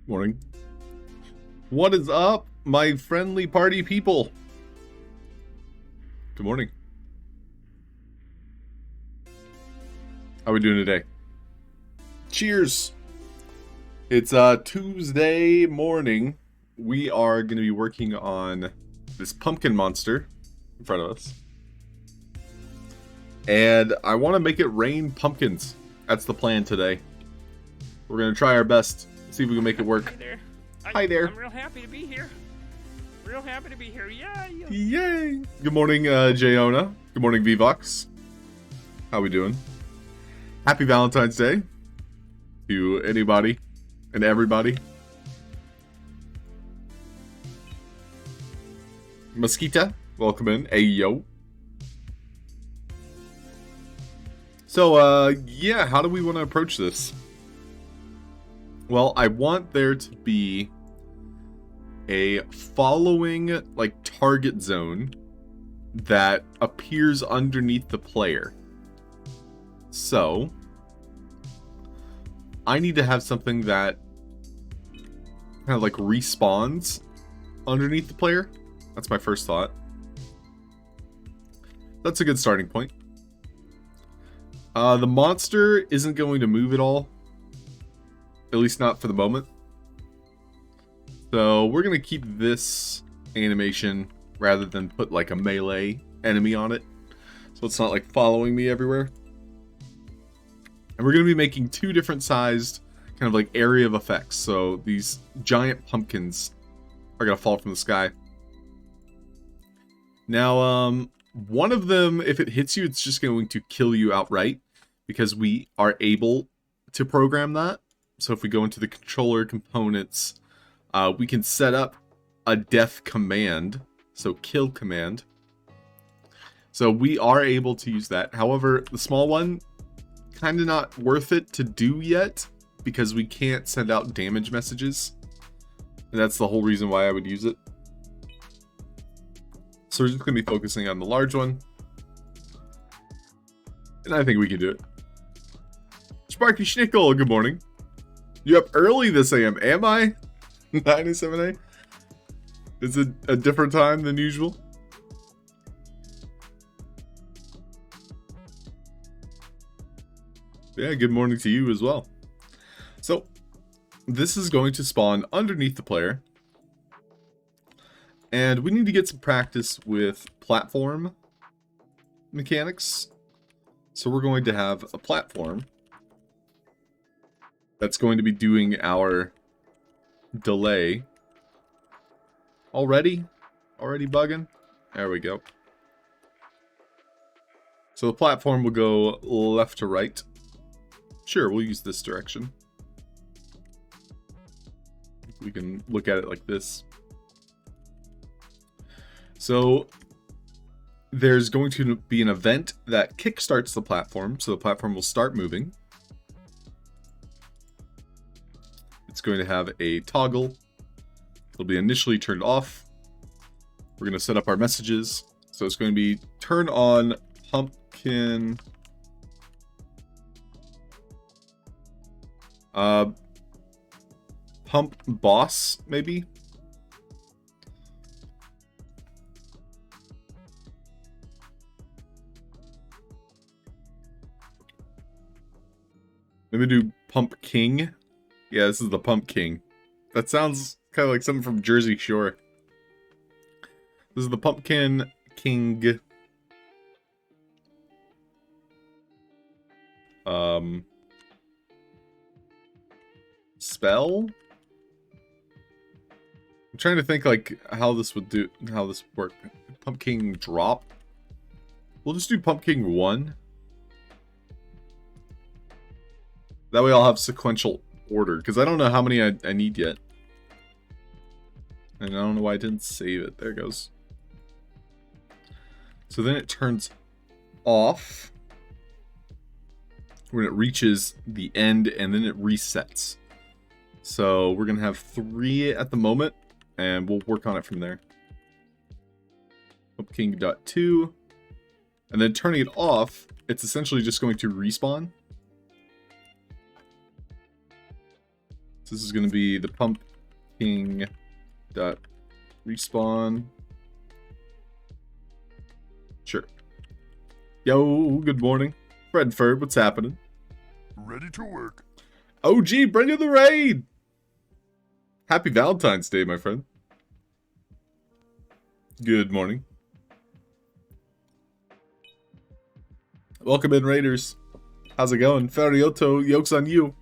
Morning. What is up, my friendly party people? Good morning. How are we doing today? Cheers! It's Tuesday morning. We are going to be working on this pumpkin monster in front of us. And I want to make it rain pumpkins. That's the plan today. We're going to try our best. See if we can make it work. Hi there. Hi there. I'm real happy to be here. Real happy to be here. Yay! Yay! Good morning, Jayona. Good morning, Vvox. How we doing? Happy Valentine's Day to anybody and everybody. Mosquita, welcome in. Ayo. So, yeah, how do we want to approach this? Well, I want there to be a following, like, target zone that appears underneath the player. So, I need to have something that kind of, like, respawns underneath the player. That's my first thought. That's a good starting point. The monster isn't going to move at all. At least not for the moment. So we're going to keep this animation rather than put like a melee enemy on it. So it's not like following me everywhere. And we're going to be making two different sized kind of like area of effects. So these giant pumpkins are going to fall from the sky. Now, one of them, if it hits you, it's just going to kill you outright because we are able to program that. So if we go into the controller components, we can set up a death command, so kill command. So we are able to use that. However, the small one, kind of not worth it to do yet, because we can't send out damage messages. And that's the whole reason why I would use it. So we're just going to be focusing on the large one. And I think we can do it. Sparky Schnickel, good morning. You up early this AM? Am I? 9-7A? Is it a different time than usual? Yeah, good morning to you as well. So, this is going to spawn underneath the player. And we need to get some practice with platform mechanics. So we're going to have a platform that's going to be doing our delay already. already bugging? There we go. So the platform will go left to right. Sure, we'll use this direction. We can look at it like this. So there's going to be an event that kickstarts the platform, so the platform will start moving. It's going to have a toggle. It'll be initially turned off. We're going to set up our messages. So it's going to be turn on pumpkin. Pump boss, maybe? Maybe do Pump King. Yeah, this is the Pump King. That sounds kind of like something from Jersey Shore. This is the Pumpkin King. Spell? I'm trying to think like how this would work. Pumpkin drop. We'll just do Pumpkin 1. That way I'll have sequential order, because I don't know how many I need yet. And I don't know why I didn't save it. There it goes. So then it turns off when it reaches the end, and then it resets. So we're going to have 3 at the moment, and we'll work on it from there. Pumpkin.2. And then turning it off, it's essentially just going to respawn. So this is going to be the pumpkin.respawn. Sure. Yo, good morning. Fredford, what's happening? Ready to work. OG, bring in the raid! Happy Valentine's Day, my friend. Good morning. Welcome in, Raiders. How's it going? Farioto, yoke's on you.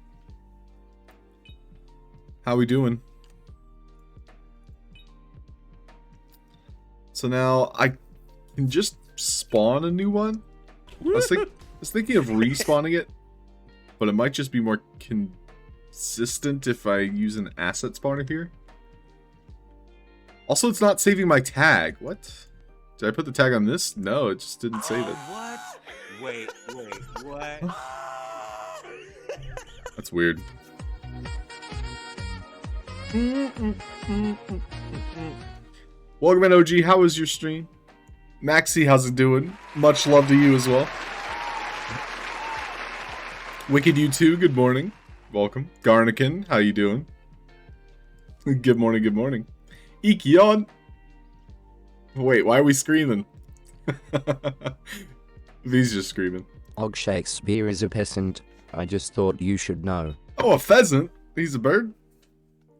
How we doing? So now I can just spawn a new one. I was thinking of respawning it, but it might just be more consistent if I use an asset spawner here. Also, it's not saving my tag. What? Did I put the tag on this? No, it just didn't save it. What? Wait, what? That's weird. Welcome in, OG. How was your stream? Maxie, how's it doing? Much love to you as well. Wicked, you too. Good morning. Welcome. Garnikin, how you doing? Good morning, good morning. Ikion. Wait, why are we screaming? These just screaming. Og Shakespeare is a peasant. I just thought you should know. Oh, a pheasant? He's a bird?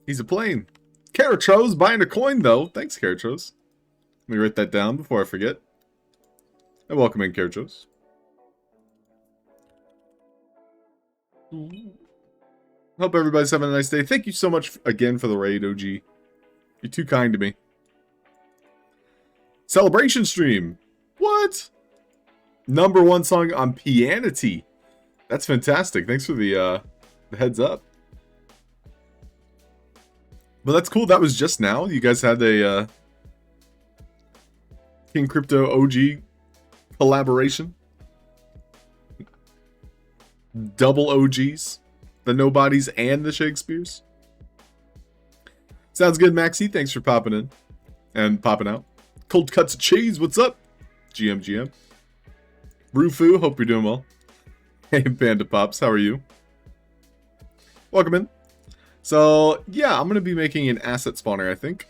He's a plane. Caratros buying a coin, though. Thanks, Caratros. Let me write that down before I forget. And welcome in, Caratros. Hope everybody's having a nice day. Thank you so much again for the raid, OG. You're too kind to me. Celebration stream. What? #1 song on Pianity. That's fantastic. Thanks for the heads up. But that's cool. That was just now. You guys had a King Crypto OG collaboration. Double OGs. The Nobodies and the Shakespeares. Sounds good, Maxie. Thanks for popping in. And popping out. Cold Cuts of Cheese. What's up? GM. Rufu. Hope you're doing well. Hey, Panda Pops. How are you? Welcome in. So, yeah, I'm going to be making an asset spawner, I think.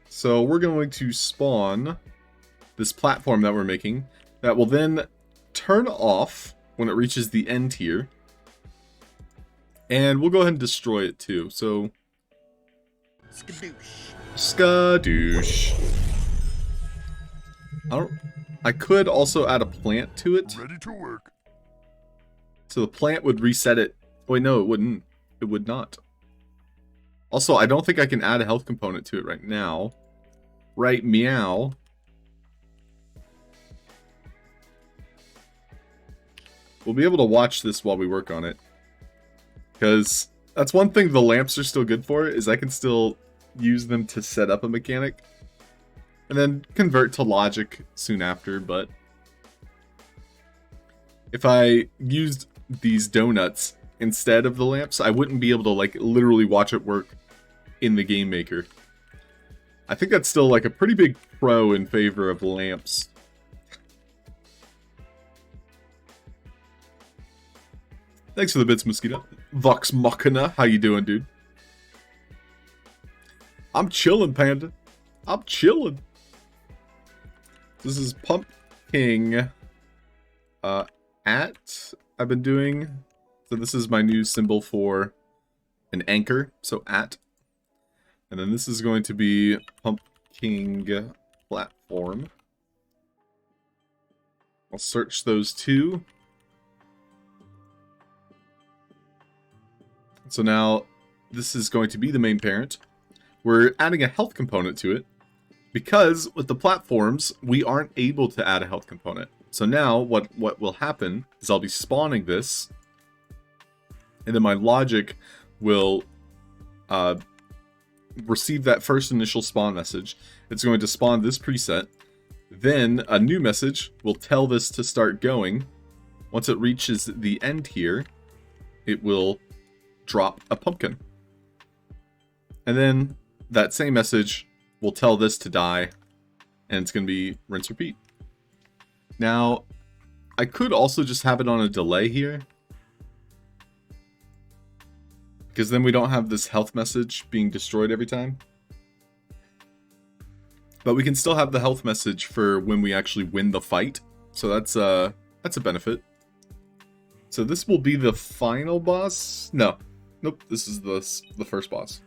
So, we're going to spawn this platform that we're making that will then turn off when it reaches the end here. And we'll go ahead and destroy it too. So, skadoosh. I could also add a plant to it. Ready to work. So the plant would reset it. Oh, wait, no, it wouldn't. It would not. Also, I don't think I can add a health component to it right now. right meow. We'll be able to watch this while we work on it. Because that's one thing the lamps are still good for, is I can still use them to set up a mechanic. And then convert to logic soon after, but if I used these donuts instead of the lamps, I wouldn't be able to like literally watch it work in the game maker. I think that's still like a pretty big pro in favor of lamps. Thanks for the bits, Mosquito. Vox Machina, how you doing, dude? I'm chillin', Panda. I'm chillin'. This is Pump King I've been doing. So this is my new symbol for an anchor. So at. And then this is going to be Pump King platform. I'll search those two. So now this is going to be the main parent. We're adding a health component to it because with the platforms, we aren't able to add a health component. So now what will happen is I'll be spawning this, and then my logic will receive that first initial spawn message. It's going to spawn this preset. Then a new message will tell this to start going. Once it reaches the end here, it will drop a pumpkin. And then that same message will tell this to die, and it's going to be rinse repeat. Now, I could also just have it on a delay here, because then we don't have this health message being destroyed every time. But we can still have the health message for when we actually win the fight, so that's a benefit. So this will be the final boss? No. Nope, this is the first boss.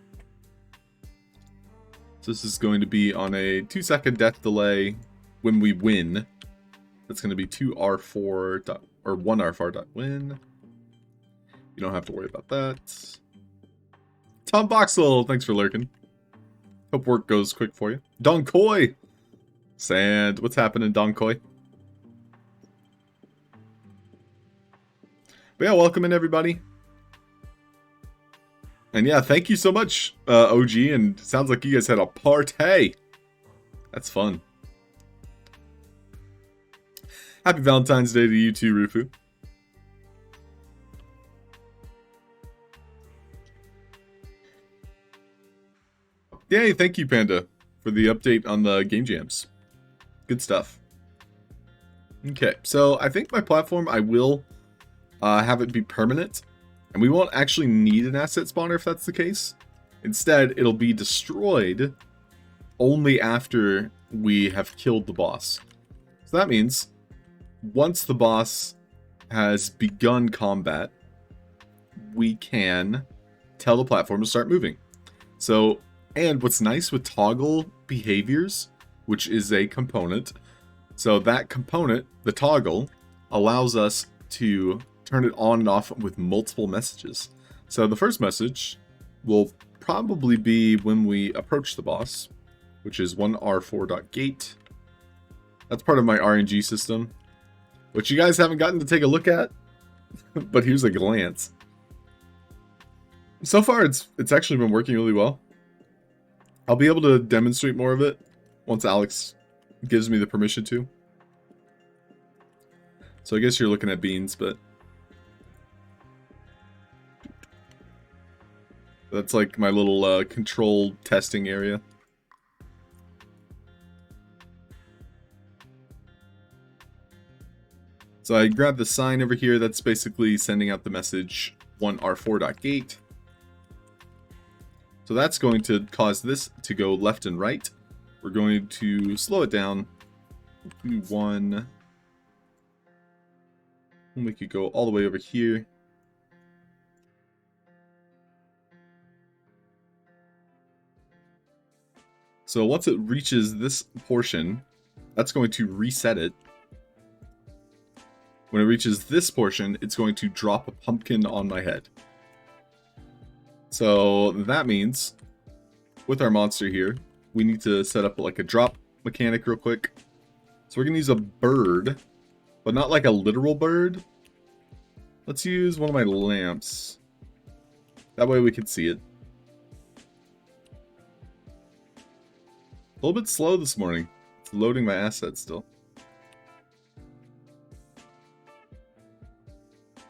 So this is going to be on a 2-second death delay when we win. That's going to be 2R4 or 1R4.win. You don't have to worry about that. Tom Boxel, thanks for lurking. Hope work goes quick for you. Don Coy! Sand, what's happening, Don Coy? But yeah, welcome in, everybody. And yeah, thank you so much, OG, and sounds like you guys had a party. That's fun. Happy Valentine's Day to you too, Rufu. Yay, thank you, Panda, for the update on the game jams. Good stuff. Okay, so I think my platform, I will have it be permanent. And we won't actually need an asset spawner if that's the case. Instead, it'll be destroyed only after we have killed the boss. So that means once the boss has begun combat, we can tell the platform to start moving. So, and what's nice with toggle behaviors, which is a component, so that component, the toggle, allows us to turn it on and off with multiple messages. So the first message will probably be when we approach the boss, which is 1R4.gate. That's part of my RNG system, which you guys haven't gotten to take a look at, but here's a glance. So far, it's actually been working really well. I'll be able to demonstrate more of it once Alex gives me the permission to. So I guess you're looking at beans, but that's like my little control testing area. So I grabbed the sign over here. That's basically sending out the message 1R4.gate. So that's going to cause this to go left and right. We're going to slow it down to 1. And we could go all the way over here. So once it reaches this portion, that's going to reset it. When it reaches this portion, it's going to drop a pumpkin on my head. So that means, with our monster here, we need to set up like a drop mechanic real quick. So we're gonna use a bird, but not like a literal bird. Let's use one of my lamps. That way we can see it. A little bit slow this morning. It's loading my assets still.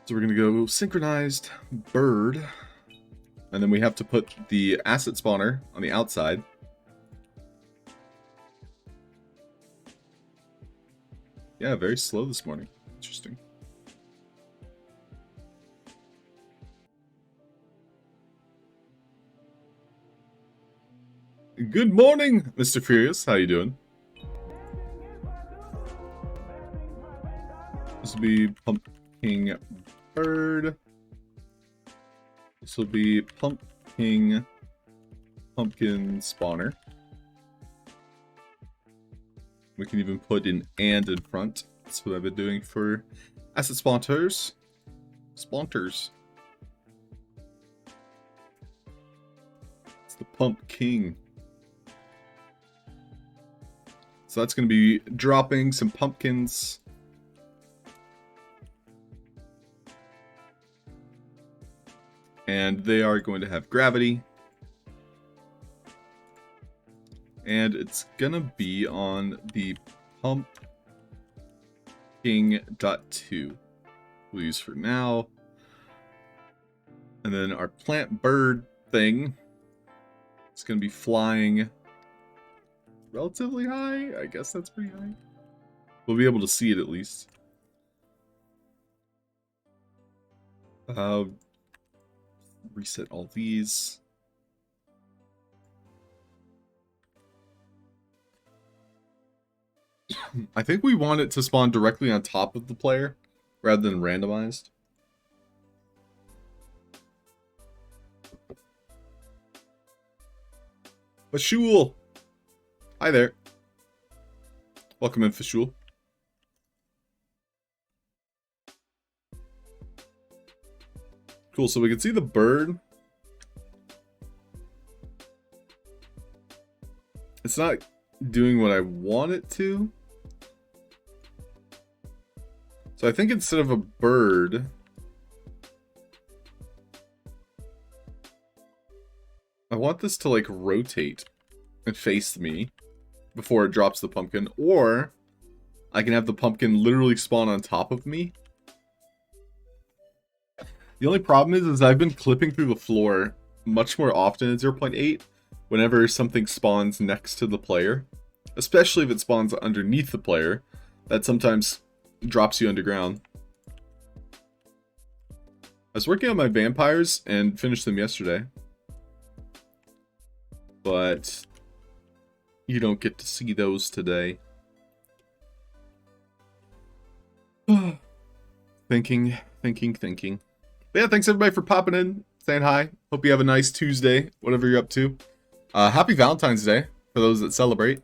So we're gonna go synchronized bird. And then we have to put the asset spawner on the outside. Yeah, very slow this morning. Interesting. Good morning, Mr. Furious. How you doing? This will be pumpkin bird. This will be pumpkin spawner. We can even put an and in front. That's what I've been doing for asset spawners. It's the pumpkin. So that's going to be dropping some pumpkins. And they are going to have gravity. And it's going to be on the pumpkin.2 we'll use for now. And then our plant bird thing is going to be flying relatively high. I guess that's pretty high. We'll be able to see it at least. Reset all these. I think we want it to spawn directly on top of the player rather than randomized. Fashul! Hi there. Welcome in, Fashul. Cool, so we can see the bird. It's not doing what I want it to. So I think instead of a bird, I want this to like rotate and face me before it drops the pumpkin, or I can have the pumpkin literally spawn on top of me. The only problem is I've been clipping through the floor much more often in 0.8 whenever something spawns next to the player. Especially if it spawns underneath the player. That sometimes drops you underground. I was working on my vampires and finished them yesterday. But you don't get to see those today. Thinking. But yeah, thanks everybody for popping in, saying hi. Hope you have a nice Tuesday, whatever you're up to. Happy Valentine's Day for those that celebrate.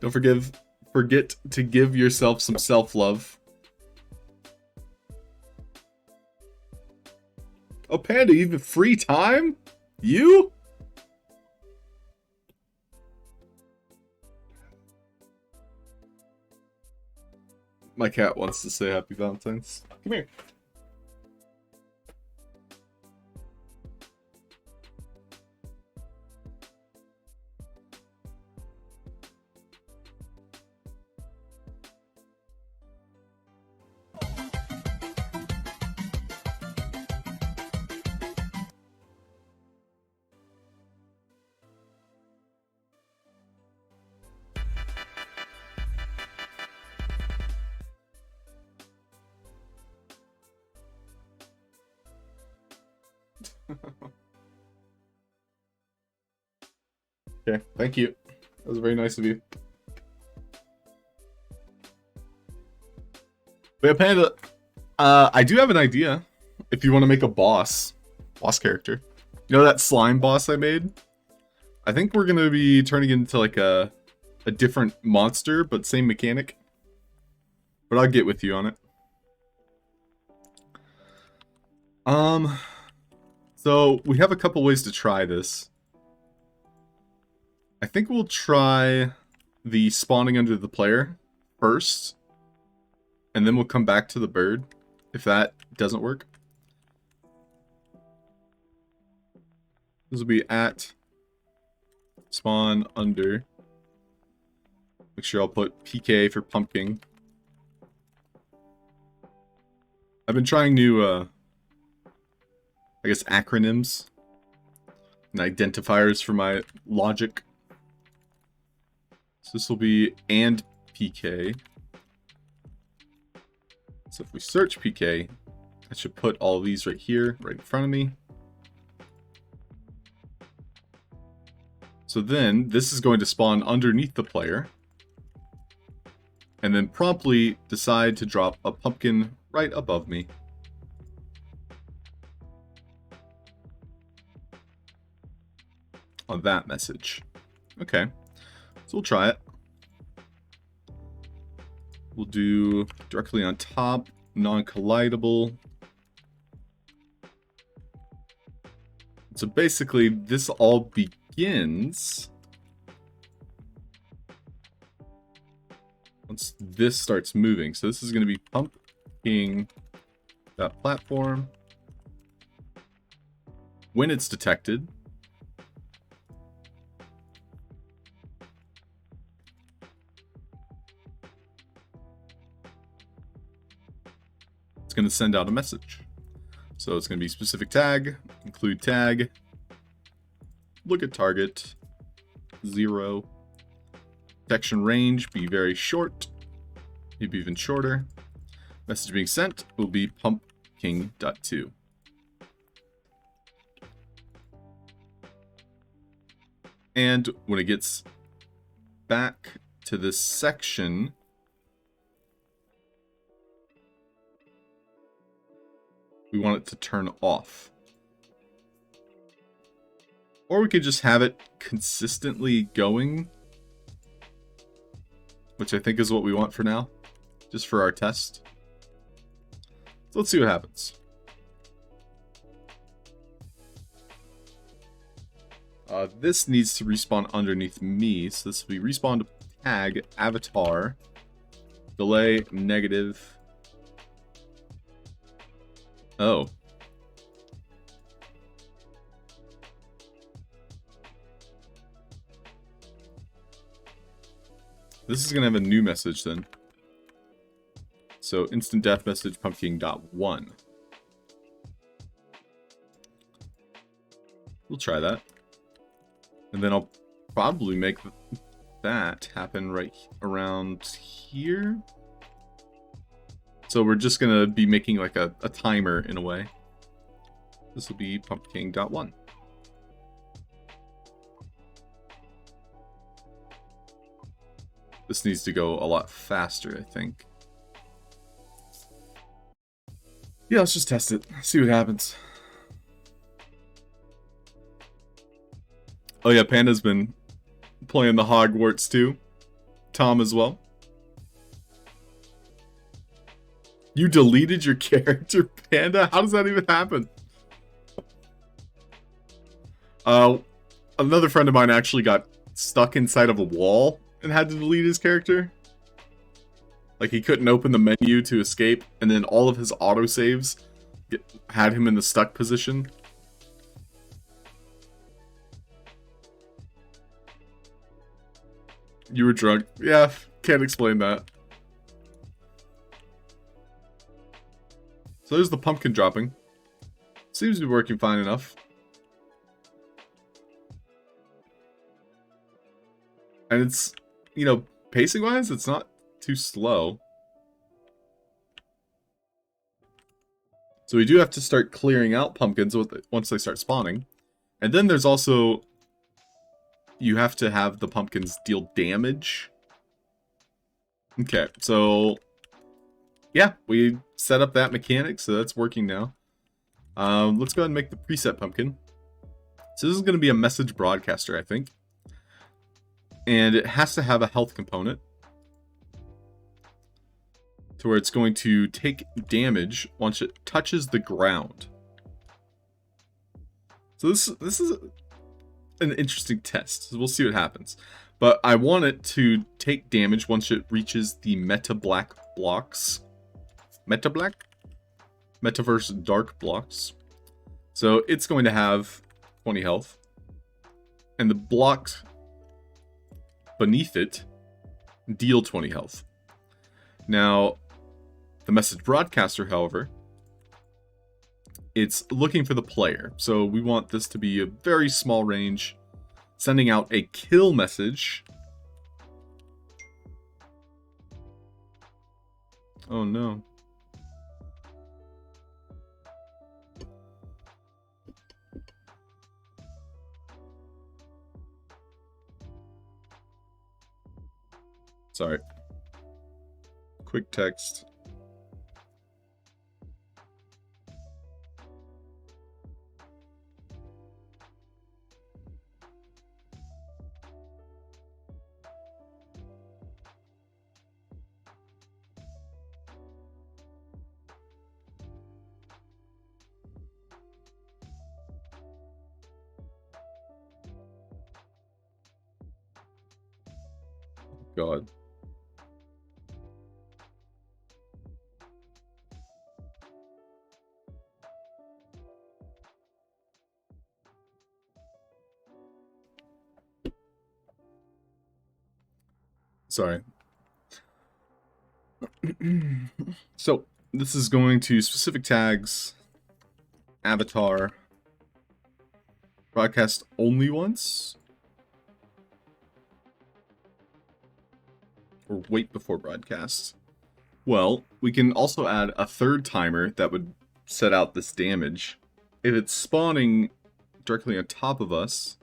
Don't forget to give yourself some self-love. Oh, Panda, you have free time? You? My cat wants to say Happy Valentine's. Come here. Okay, thank you. That was very nice of you. But yeah, Panda, I do have an idea. If you want to make a boss character. You know that slime boss I made? I think we're going to be turning into like a different monster, but same mechanic. But I'll get with you on it. Let's So we have a couple ways to try this. I think we'll try the spawning under the player first, and then we'll come back to the bird if that doesn't work. This will be at spawn under. Make sure I'll put PK for pumpkin. I've been trying new, I guess, acronyms and identifiers for my logic. So this will be and PK. So if we search PK, I should put all of these right here, right in front of me. So then this is going to spawn underneath the player. And then promptly decide to drop a pumpkin right above me. On that message. Okay. So we'll try it. We'll do directly on top, non-collidable. So basically, this all begins once this starts moving. So this is going to be pumpking.platform. When it's detected, it's going to send out a message. So it's going to be specific tag, include tag, look at target, 0. Detection range, be very short, maybe even shorter. Message being sent will be pumpking.2. And when it gets back to this section, we want it to turn off. Or we could just have it consistently going, which I think is what we want for now, just for our test. So let's see what happens. This needs to respawn underneath me, so this will be respawn to tag avatar, delay negative. Oh. This is going to have a new message then. So instant death message pumpkin.1. We'll try that. And then I'll probably make that happen right around here. So we're just going to be making like a timer in a way. This will be pumpkin.1. This needs to go a lot faster, I think. Yeah, let's just test it. See what happens. Oh yeah, Panda's been playing the Hogwarts too. Tom as well. You deleted your character, Panda? How does that even happen? Another friend of mine actually got stuck inside of a wall and had to delete his character. Like, he couldn't open the menu to escape, and then all of his autosaves had him in the stuck position. You were drunk. Yeah, can't explain that. So there's the pumpkin dropping. Seems to be working fine enough. And it's, you know, pacing-wise, it's not too slow. So we do have to start clearing out pumpkins once they start spawning. And then there's also, you have to have the pumpkins deal damage. Okay, so yeah, we set up that mechanic, so that's working now. Let's go ahead and make the preset pumpkin. So this is going to be a message broadcaster, I think. And it has to have a health component, to where it's going to take damage once it touches the ground. So this is an interesting test. So we'll see what happens. But I want it to take damage once it reaches the meta black blocks. Meta black? Metaverse dark blocks. So it's going to have 20 health. And the blocks beneath it deal 20 health. Now, the message broadcaster, however, it's looking for the player. So we want this to be a very small range, sending out a kill message. Oh no. Sorry. Quick text. God. Sorry. So, this is going to specific tags, avatar, broadcast only once, or wait before broadcast. Well, we can also add a third timer that would set out this damage. If it's spawning directly on top of us,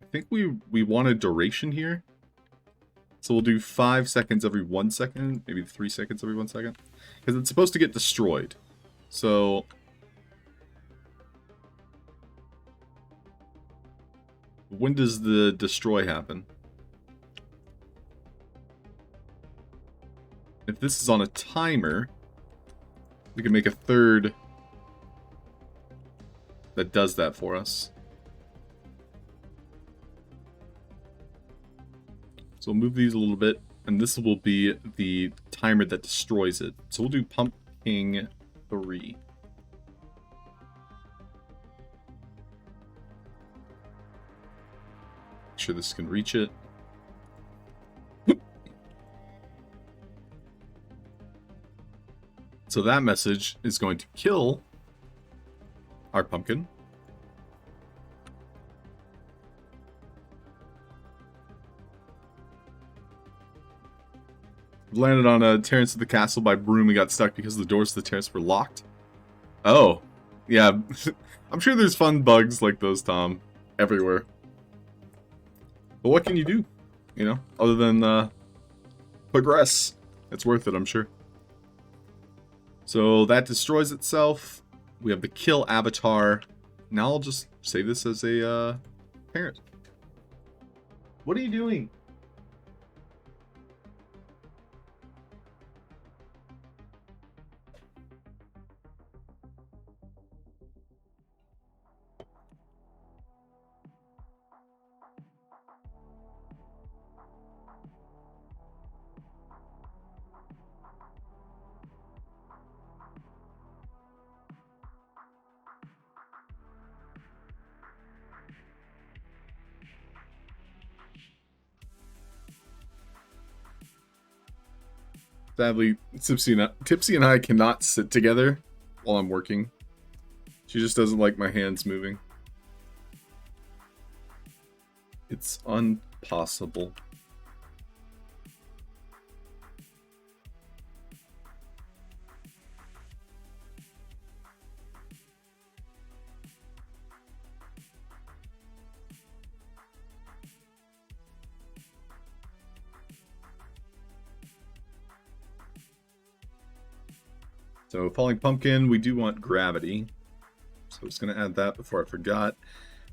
I think we want a duration here. So we'll do 5 seconds every 1 second, maybe 3 seconds every 1 second. Because it's supposed to get destroyed. So when does the destroy happen? If this is on a timer, we can make a third that does that for us. So we'll move these a little bit, and this will be the timer that destroys it. So we'll do pumpkin 3. Make sure this can reach it. So that message is going to kill our pumpkin. Landed on a terrace of the castle by broom and got stuck because the doors to the terrace were locked. Oh, yeah. I'm sure there's fun bugs like those, Tom, everywhere. But what can you do, you know, other than progress? It's worth it, I'm sure. So that destroys itself. We have the kill avatar. Now I'll just save this as a parent. What are you doing? Sadly, Tipsy and I cannot sit together while I'm working. She just doesn't like my hands moving. It's impossible. So falling pumpkin, we do want gravity. So I'm just going to add that before I forgot.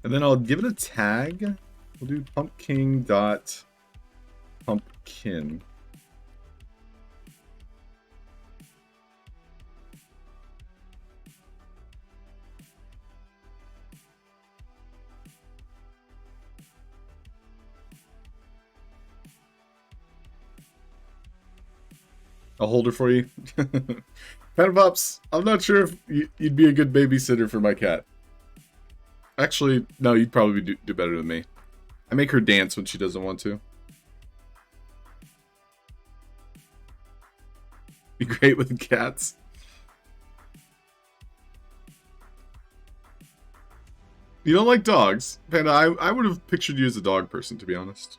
And then I'll give it a tag. We'll do pumpkin dot pumpkin. I'll hold her for you. Panda Pops, I'm not sure if you'd be a good babysitter for my cat. Actually, no, you'd probably do better than me. I make her dance when she doesn't want to. Be great with cats. You don't like dogs? Panda, I would have pictured you as a dog person, to be honest.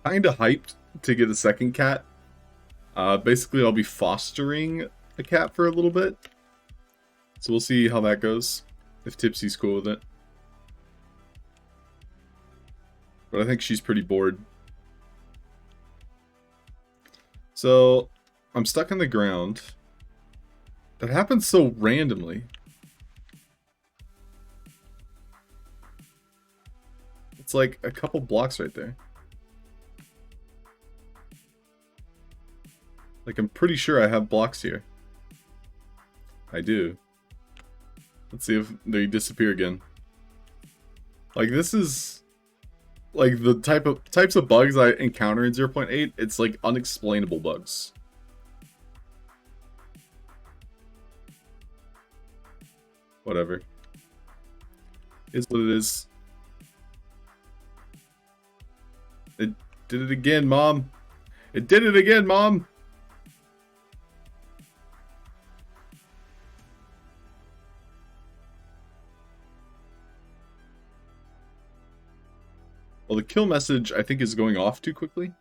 Kinda hyped to get a second cat. Basically, I'll be fostering a cat for a little bit. So we'll see how that goes. If Tipsy's cool with it. But I think she's pretty bored. So, I'm stuck on the ground. That happens so randomly. It's like a couple blocks right there. Like, I'm pretty sure I have blocks here. I do. Let's see if they disappear again. Like, this is... like, the types of bugs I encounter in 0.8, it's like unexplainable bugs. Whatever. Is what it is. It did it again, Mom. It did it again, Mom. Well, the kill message, I think, is going off too quickly.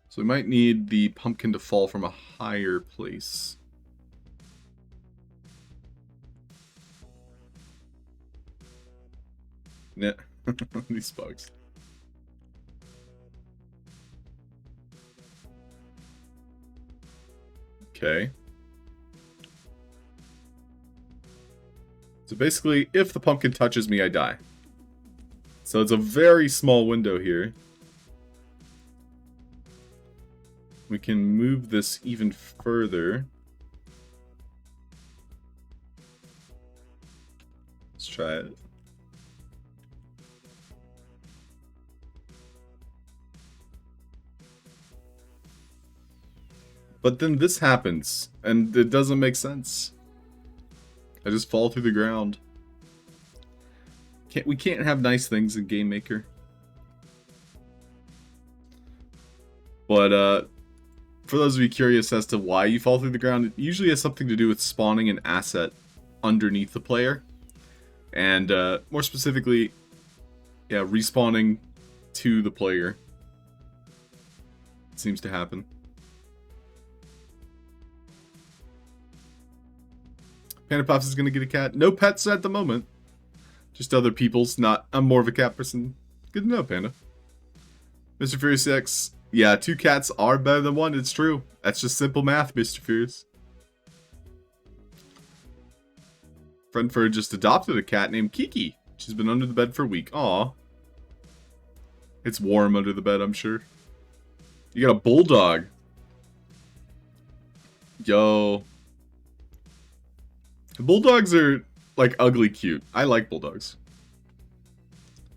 So we might need the pumpkin to fall from a higher place. Nah. These bugs. Okay. So basically, if the pumpkin touches me, I die. So it's a very small window here. We can move this even further. Let's try it. But then this happens, and it doesn't make sense. I just fall through the ground. We can't have nice things in Game Maker. But for those of you curious as to why you fall through the ground, it usually has something to do with spawning an asset underneath the player. And more specifically, yeah, respawning to the player. It seems to happen. Panda Pops is going to get a cat. No pets at the moment. Just other people's, not... I'm more of a cat person. Good to know, Panda. Mr. Furious X. Yeah, 2 cats are better than 1, it's true. That's just simple math, Mr. Furious. Friendford just adopted a cat named Kiki. She's been under the bed for a week. Aw. It's warm under the bed, I'm sure. You got a bulldog. Yo. Bulldogs are, like, ugly cute. I like bulldogs.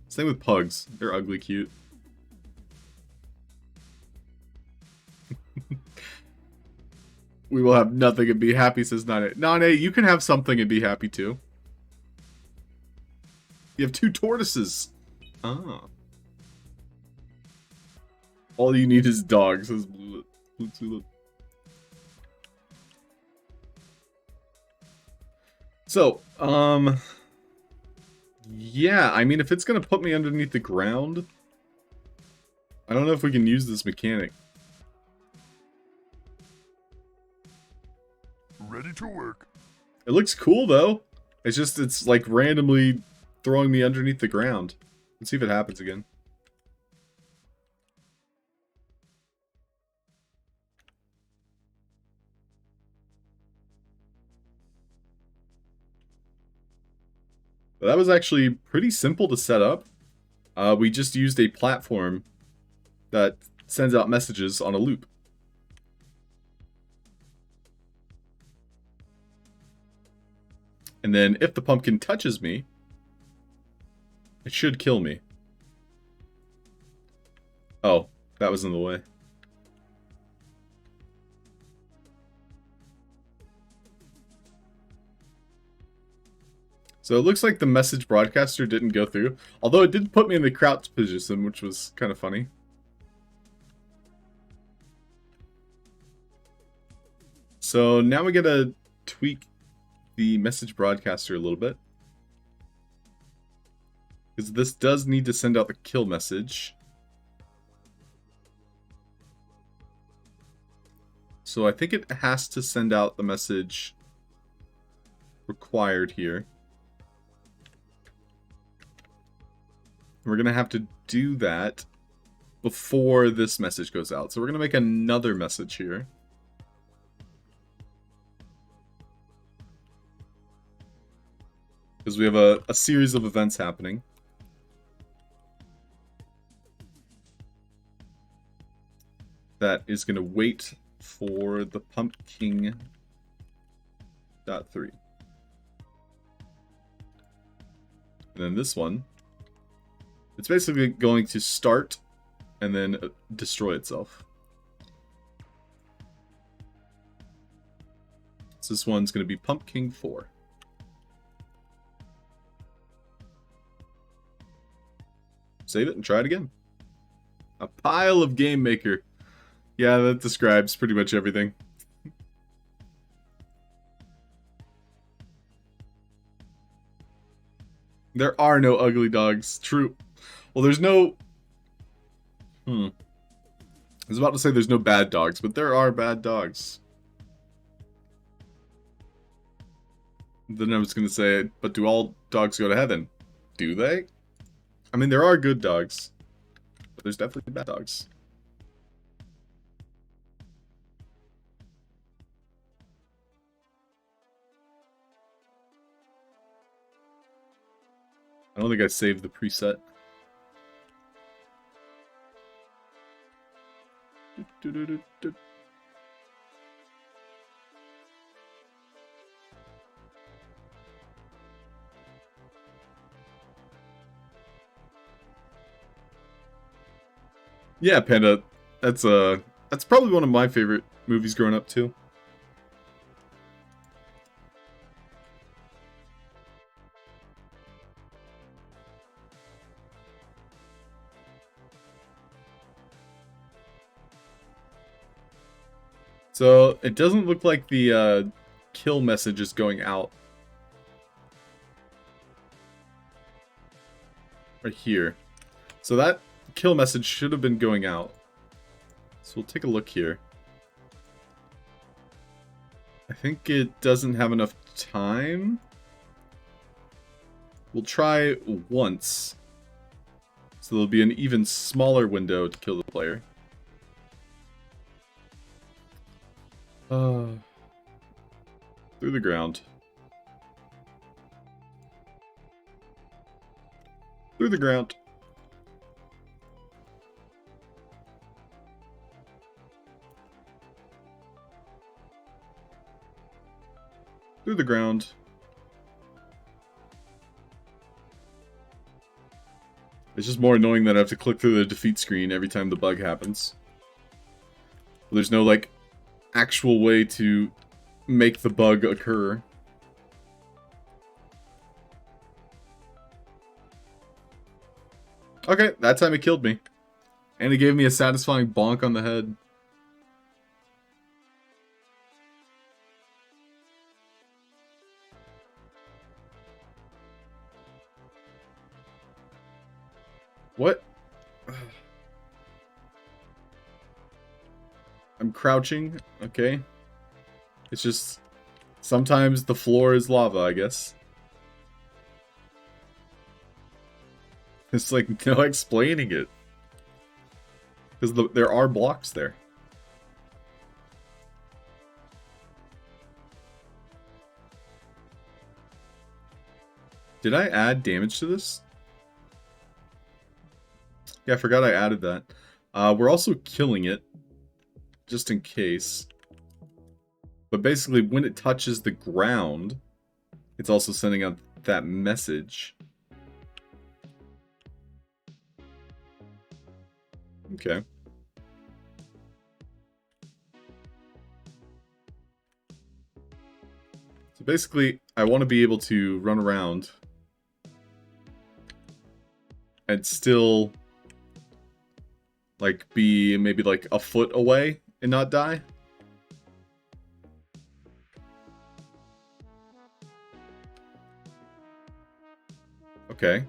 Same with pugs. They're ugly cute. We will have nothing and be happy, says Nane. Nane, you can have something and be happy too. You have 2 tortoises. Ah. All you need is dogs, says Blue Tulip. So, yeah, I mean, if it's gonna put me underneath the ground, I don't know if we can use this mechanic. Ready to work. It looks cool, though. It's just, it's like randomly throwing me underneath the ground. Let's see if it happens again. But that was actually pretty simple to set up. We just used a platform that sends out messages on a loop. And then if the pumpkin touches me, it should kill me. Oh, that was in the way. So it looks like the message broadcaster didn't go through. Although it did put me in the crouch position, which was kind of funny. So now we gotta tweak the message broadcaster a little bit. Because this does need to send out the kill message. So I think it has to send out the message required here. We're going to have to do that before this message goes out. So we're going to make another message here. Because we have a series of events happening. That is going to wait for the pumpkin .3. And then this one, it's basically going to start and then destroy itself. So this one's going to be pumpkin 4. Save it and try it again. A pile of Game Maker. Yeah, that describes pretty much everything. There are no ugly dogs. True. Well, there's no... I was about to say there's no bad dogs, but there are bad dogs. Then I was going to say, but do all dogs go to heaven? Do they? I mean, there are good dogs, but there's definitely bad dogs. I don't think I saved the preset. Yeah, Panda. That's probably one of my favorite movies growing up too. So it doesn't look like the kill message is going out right here. So that kill message should have been going out. So we'll take a look here. I think it doesn't have enough time. We'll try once. So there'll be an even smaller window to kill the player. Through the ground. Through the ground. Through the ground. It's just more annoying that I have to click through the defeat screen every time the bug happens. There's no, like, actual way to make the bug occur. Okay, that time it killed me. And it gave me a satisfying bonk on the head. What? I'm crouching, okay. It's just... sometimes the floor is lava, I guess. It's like, no explaining it. Because there are blocks there. Did I add damage to this? Yeah, I forgot I added that. We're also killing it. Just in case. But basically, when it touches the ground, it's also sending out that message. Okay. So basically, I want to be able to run around and still, like, be maybe like a foot away and not die. Okay.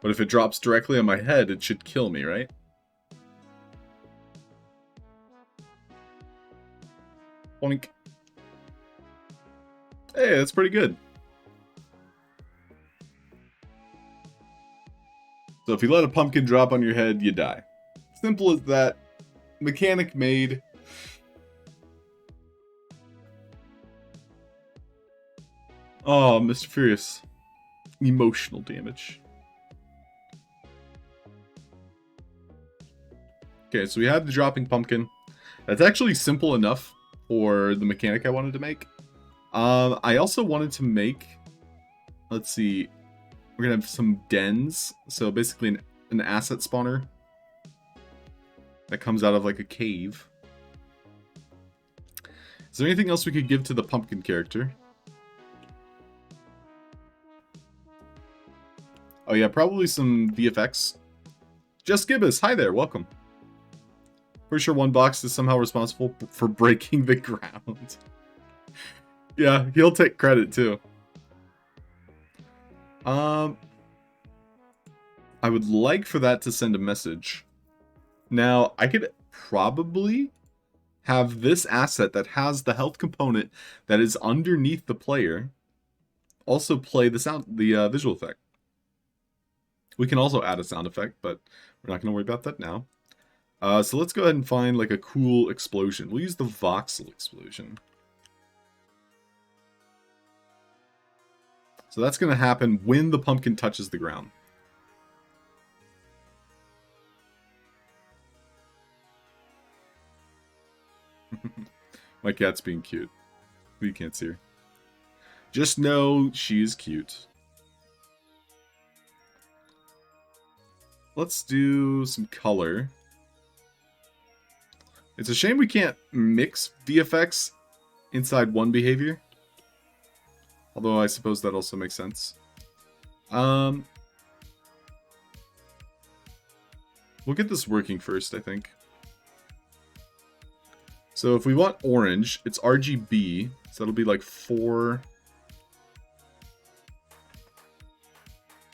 But if it drops directly on my head, it should kill me, right? Boink. Hey, that's pretty good. So if you let a pumpkin drop on your head, you die. Simple as that. Mechanic made. Oh, Mr. Furious. Emotional damage. Okay, so we have the dropping pumpkin. That's actually simple enough for the mechanic I wanted to make. I also wanted to make, let's see, we're gonna have some dens. So basically an asset spawner that comes out of like a cave. Is there anything else we could give to the pumpkin character? Oh yeah, probably some VFX. Jess Gibbous, hi there, welcome. Pretty sure one box is somehow responsible for breaking the ground. Yeah, he'll take credit too. I would like for that to send a message. Now, I could probably have this asset that has the health component that is underneath the player also play the sound, the visual effect. We can also add a sound effect, but we're not going to worry about that now. So let's go ahead and find like a cool explosion. We'll use the voxel explosion. So that's going to happen when the pumpkin touches the ground. My cat's being cute. You can't see her. Just know she's cute. Let's do some color. It's a shame we can't mix VFX inside one behavior. Although I suppose that also makes sense. We'll get this working first, I think. So if we want orange, it's RGB. So that'll be like 4.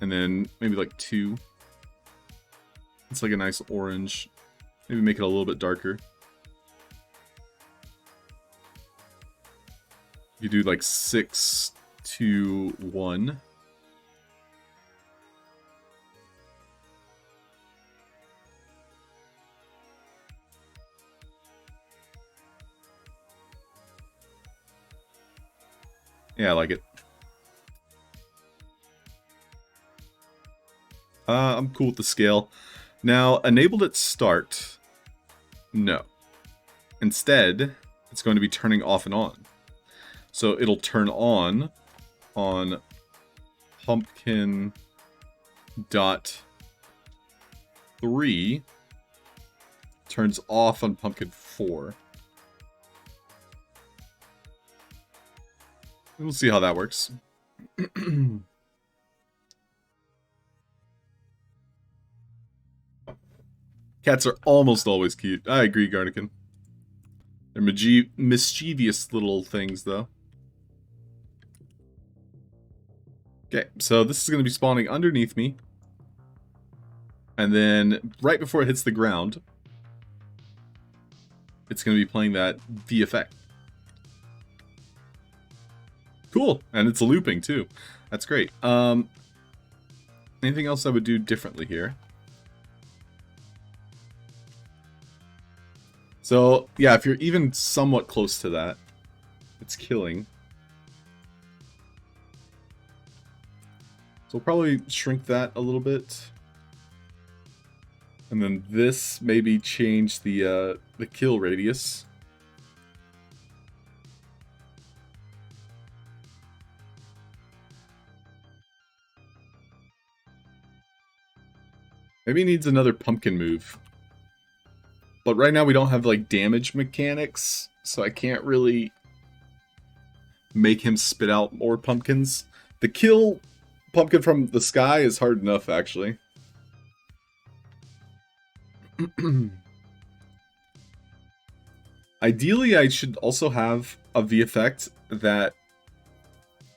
And then maybe like 2. It's like a nice orange. Maybe make it a little bit darker. You do like 6 to 1. Yeah, I like it. I'm cool with the scale. Now, enabled at start. No. Instead, it's going to be turning off and on. So it'll turn on pumpkin dot 3, turns off on pumpkin 4. We'll see how that works. Cats are almost always cute. I agree, Garnican. They're mischievous little things, though. Okay, so this is going to be spawning underneath me. And then, right before it hits the ground, it's going to be playing that V effect. Cool, and it's looping, too. That's great. Anything else I would do differently here? So, yeah, if you're even somewhat close to that, it's killing. So we'll probably shrink that a little bit. And then this maybe change the kill radius. Maybe he needs another pumpkin move. But right now we don't have like damage mechanics, so I can't really make him spit out more pumpkins. The kill pumpkin from the sky is hard enough, actually. Ideally, I should also have a V effect that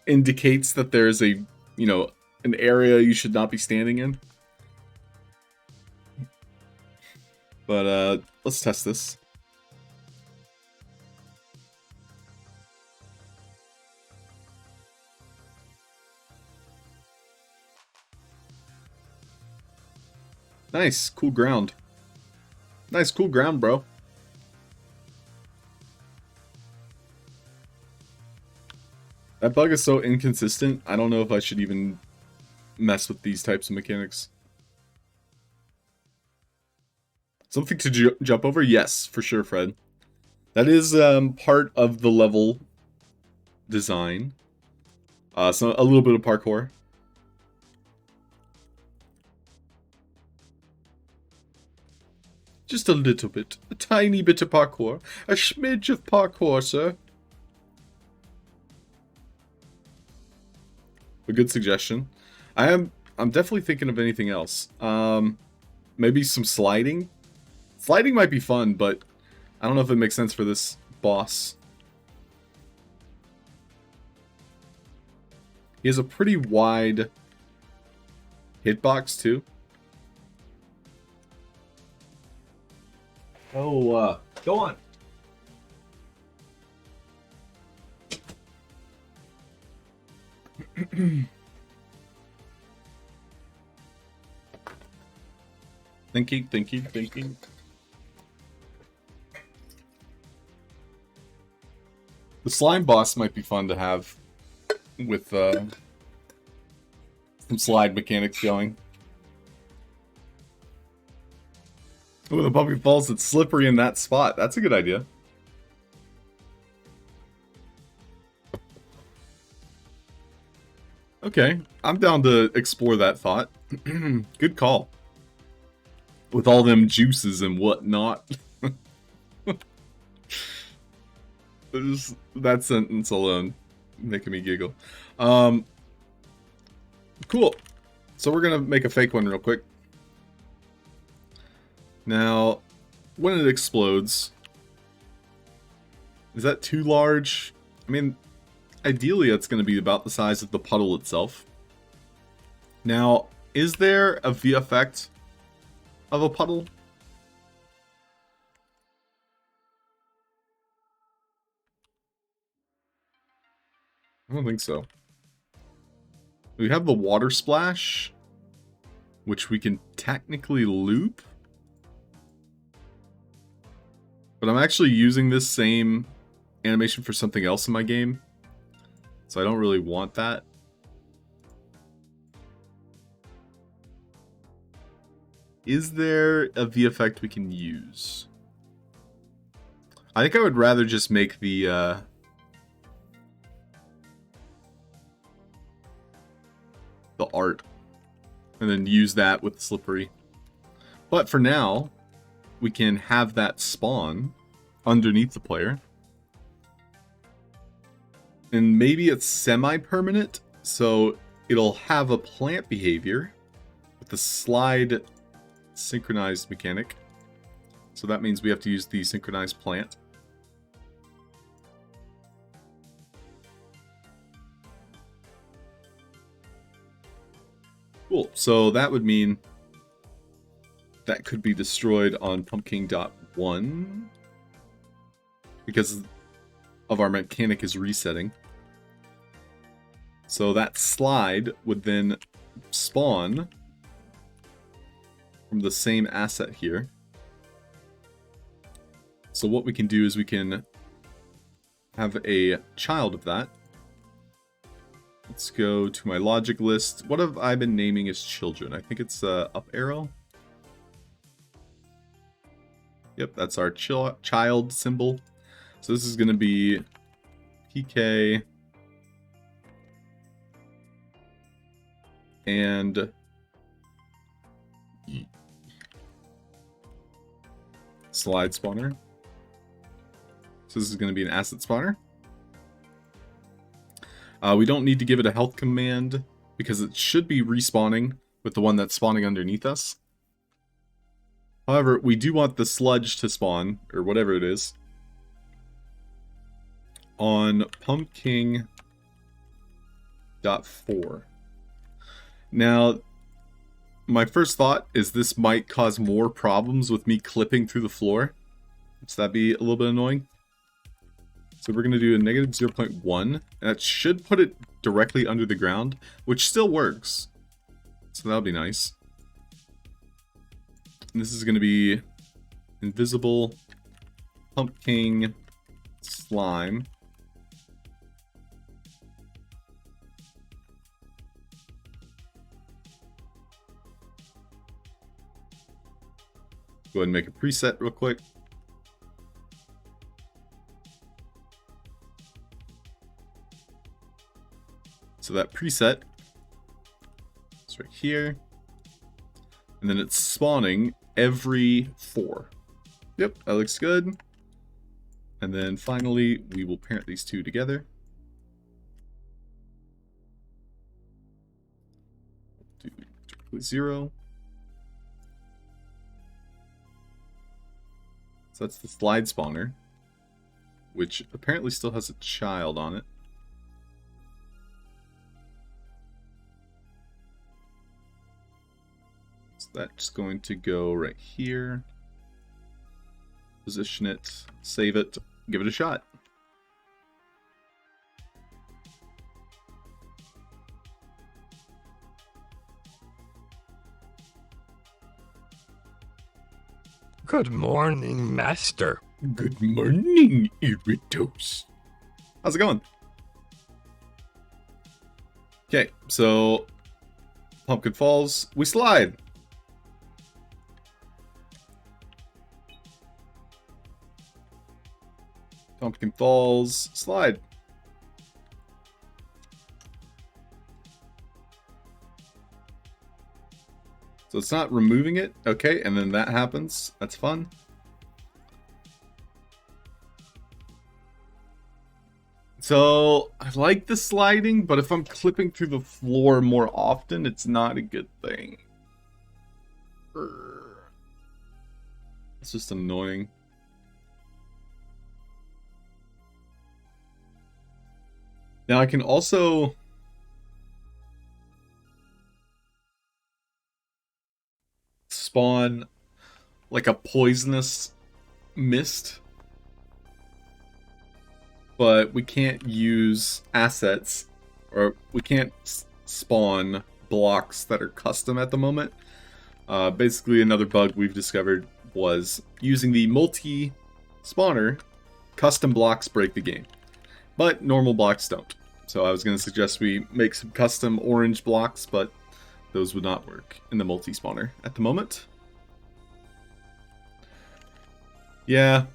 indicates that there's a, you know, an area you should not be standing in. But let's test this. Nice, cool ground. Nice, cool ground, bro. That bug is so inconsistent, I don't know if I should even mess with these types of mechanics. Something to jump over? Yes, for sure, Fred. That is part of the level design. So a little bit of parkour. Just a little bit. A tiny bit of parkour. A smidge of parkour, sir. A good suggestion. I'm definitely thinking of anything else. Maybe some sliding. Sliding might be fun, but I don't know if it makes sense for this boss. He has a pretty wide hitbox too. Oh, go on. Thinking. The slime boss might be fun to have with some slide mechanics going. When the puppy falls, it's slippery in that spot. That's a good idea. Okay, I'm down to explore that thought. Good call. With all them juices and whatnot. That sentence alone making me giggle. Cool. So we're gonna make a fake one real quick. Now, when it explodes, is that too large? I mean, ideally it's going to be about the size of the puddle itself. Now, is there a V effect of a puddle? I don't think so. We have the water splash, which we can technically loop. But I'm actually using this same animation for something else in my game. So I don't really want that. Is there a V effect we can use? I think I would rather just make the art and then use that with slippery. But for now, we can have that spawn underneath the player. And maybe it's semi-permanent, so it'll have a plant behavior with the slide synchronized mechanic. So that means we have to use the synchronized plant. Cool, so that would mean that could be destroyed on Pumpkin.1 because of our mechanic is resetting. So that slide would then spawn from the same asset here. So what we can do is we can have a child of that. Let's go to my logic list. What have I been naming as children? I think it's up arrow. Yep, that's our child symbol. So this is going to be PK and slide spawner. So this is going to be an asset spawner. We don't need to give it a health command because it should be respawning with the one that's spawning underneath us. However, we do want the sludge to spawn, or whatever it is, on pumpkin.4. Now, my first thought is this might cause more problems with me clipping through the floor. So that'd be a little bit annoying. So we're going to do a negative 0.1, and that should put it directly under the ground, which still works. So that'll be nice. And this is going to be invisible pumpkin slime. Go ahead and make a preset real quick. So that preset is right here. And then it's spawning every 4. Yep, that looks good. And then finally, we will parent these two together. Do 0. So that's the slide spawner, which apparently still has a child on it. So that's going to go right here. Position it, save it, give it a shot. Good morning, master. Good morning, Iritos. How's it going? Okay, so Pumpkin Falls, we slide. Pumpkin Falls, slide. So it's not removing it. Okay, and then that happens. That's fun. So I like the sliding, but if I'm clipping through the floor more often, it's not a good thing. It's just annoying. Now I can also spawn like a poisonous mist, but we can't use assets, or we can't spawn blocks that are custom at the moment. Basically, another bug we've discovered was using the multi-spawner, custom blocks break the game, but normal blocks don't. So I was going to suggest we make some custom orange blocks, but those would not work in the multi-spawner at the moment. Yeah.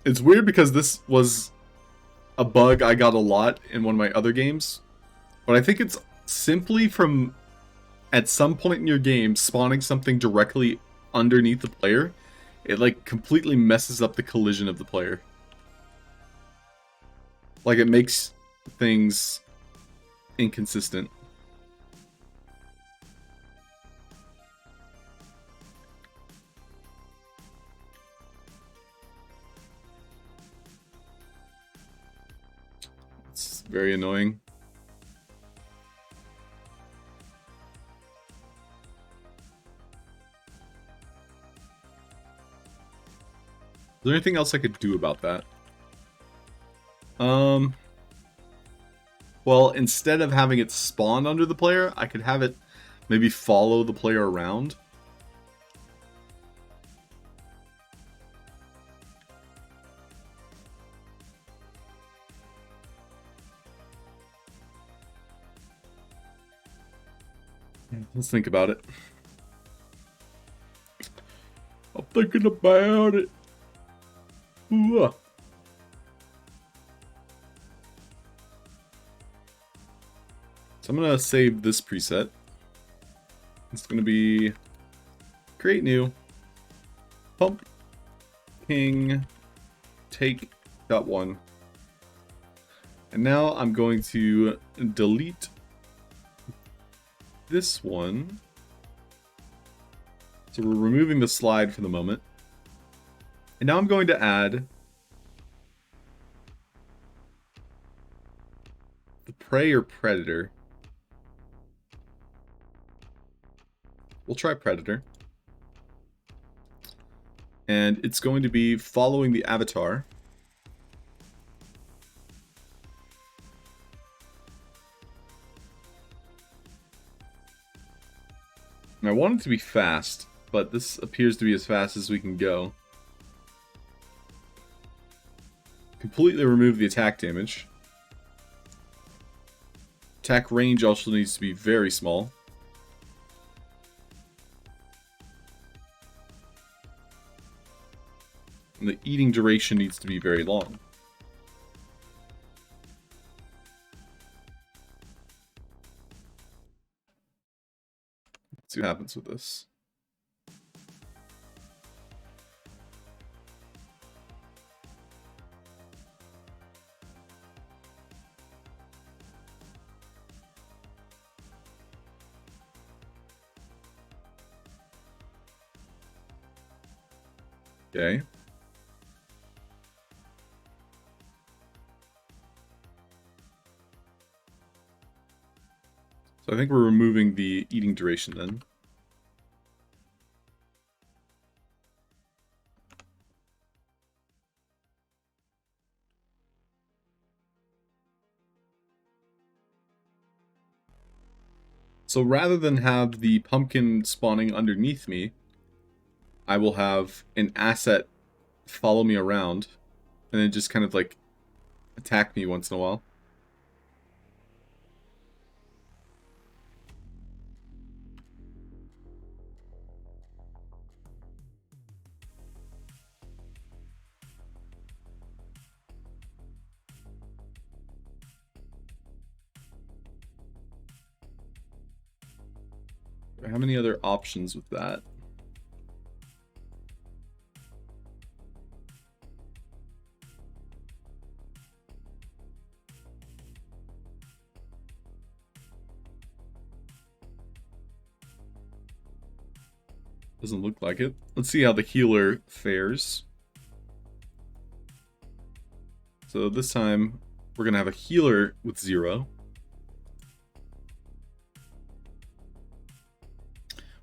It's weird because this was a bug I got a lot in one of my other games. But I think it's simply from, at some point in your game, spawning something directly underneath the player. It like completely messes up the collision of the player. Like it makes things inconsistent. It's very annoying. Is there anything else I could do about that? Well, instead of having it spawn under the player, I could have it maybe follow the player around. Let's think about it. I'm thinking about it. Ooh. So I'm going to save this preset. It's going to be create new pump ping take .1. And now I'm going to delete this one. So we're removing the slide for the moment. And now I'm going to add the prey or predator. We'll try predator. And it's going to be following the avatar. And I want it to be fast, but this appears to be as fast as we can go. Completely remove the attack damage. Attack range also needs to be very small. And the eating duration needs to be very long. Let's see what happens with this. Okay. So I think we're removing the eating duration then. So rather than have the pumpkin spawning underneath me, I will have an asset follow me around and then just kind of like attack me once in a while. Do I have any other options with that? Doesn't look like it. Let's see how the healer fares. So this time, we're going to have a healer with 0.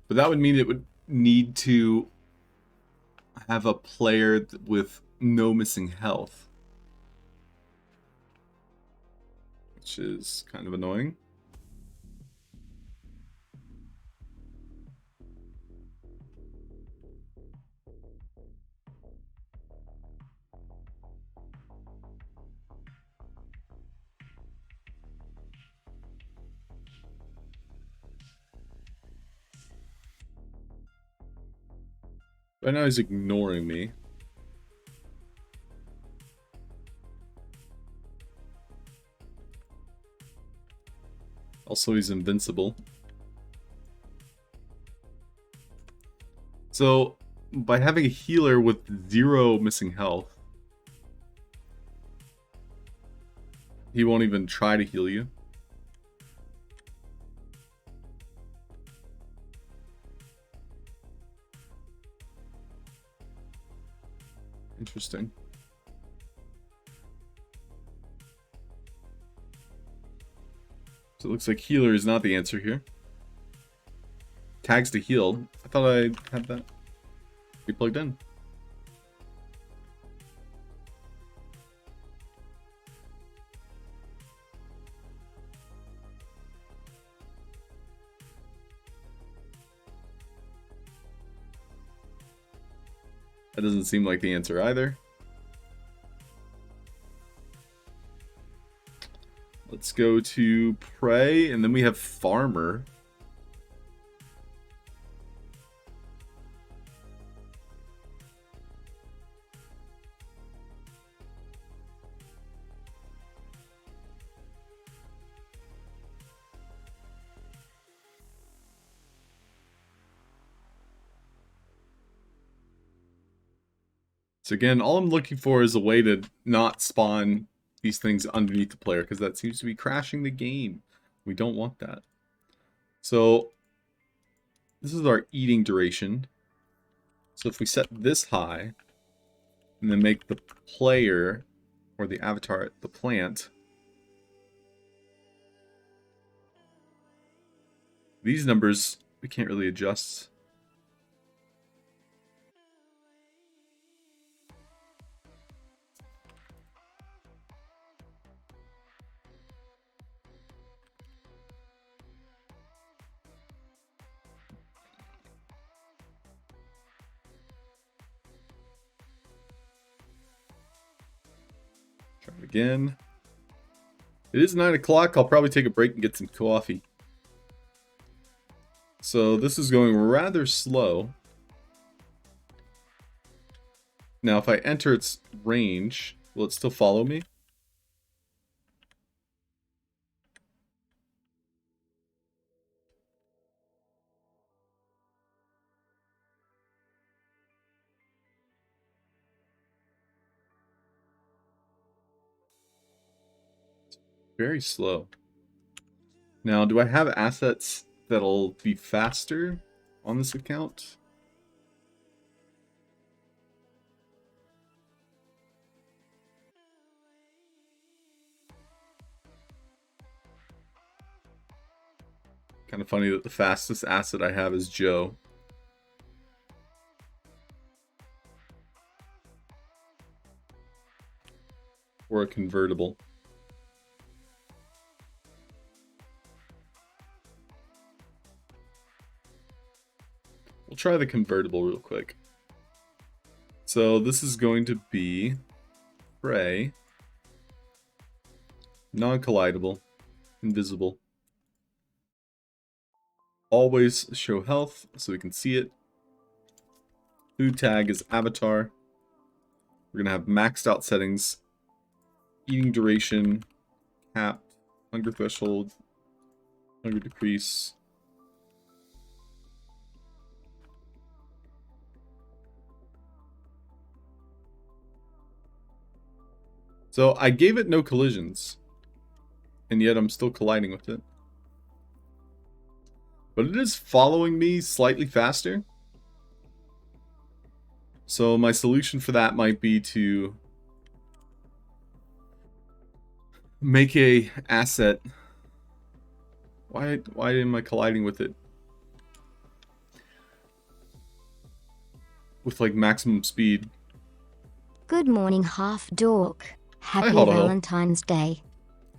But that would mean it would need to have a player with no missing health. Which is kind of annoying. Right now he's ignoring me. Also, he's invincible. So, by having a healer with 0 missing health, he won't even try to heal you. Interesting. So it looks like healer is not the answer here. Tags to heal. I thought I had that be plugged in. That doesn't seem like the answer either. Let's go to Prey, and then we have Farmer. So again, all I'm looking for is a way to not spawn these things underneath the player, because that seems to be crashing the game. We don't want that. So this is our eating duration. So if we set this high, and then make the player, or the avatar, the plant, these numbers we can't really adjust. Try it again. It is 9 o'clock. I'll probably take a break and get some coffee. So this is going rather slow. Now if I enter its range, will it still follow me? Very slow. Now, do I have assets that'll be faster on this account? Kind of funny that the fastest asset I have is Joe. Or a convertible. We'll try the convertible real quick. So this is going to be Prey, non-collidable, invisible. Always show health so we can see it. Food tag is avatar. We're gonna have maxed out settings. Eating duration, capped, hunger threshold, hunger decrease. So I gave it no collisions, and yet I'm still colliding with it. But it is following me slightly faster. So my solution for that might be to make a asset. Why am I colliding with it? With like maximum speed. Good morning, Halfd0rk. Happy Halfd0rk. Valentine's Day.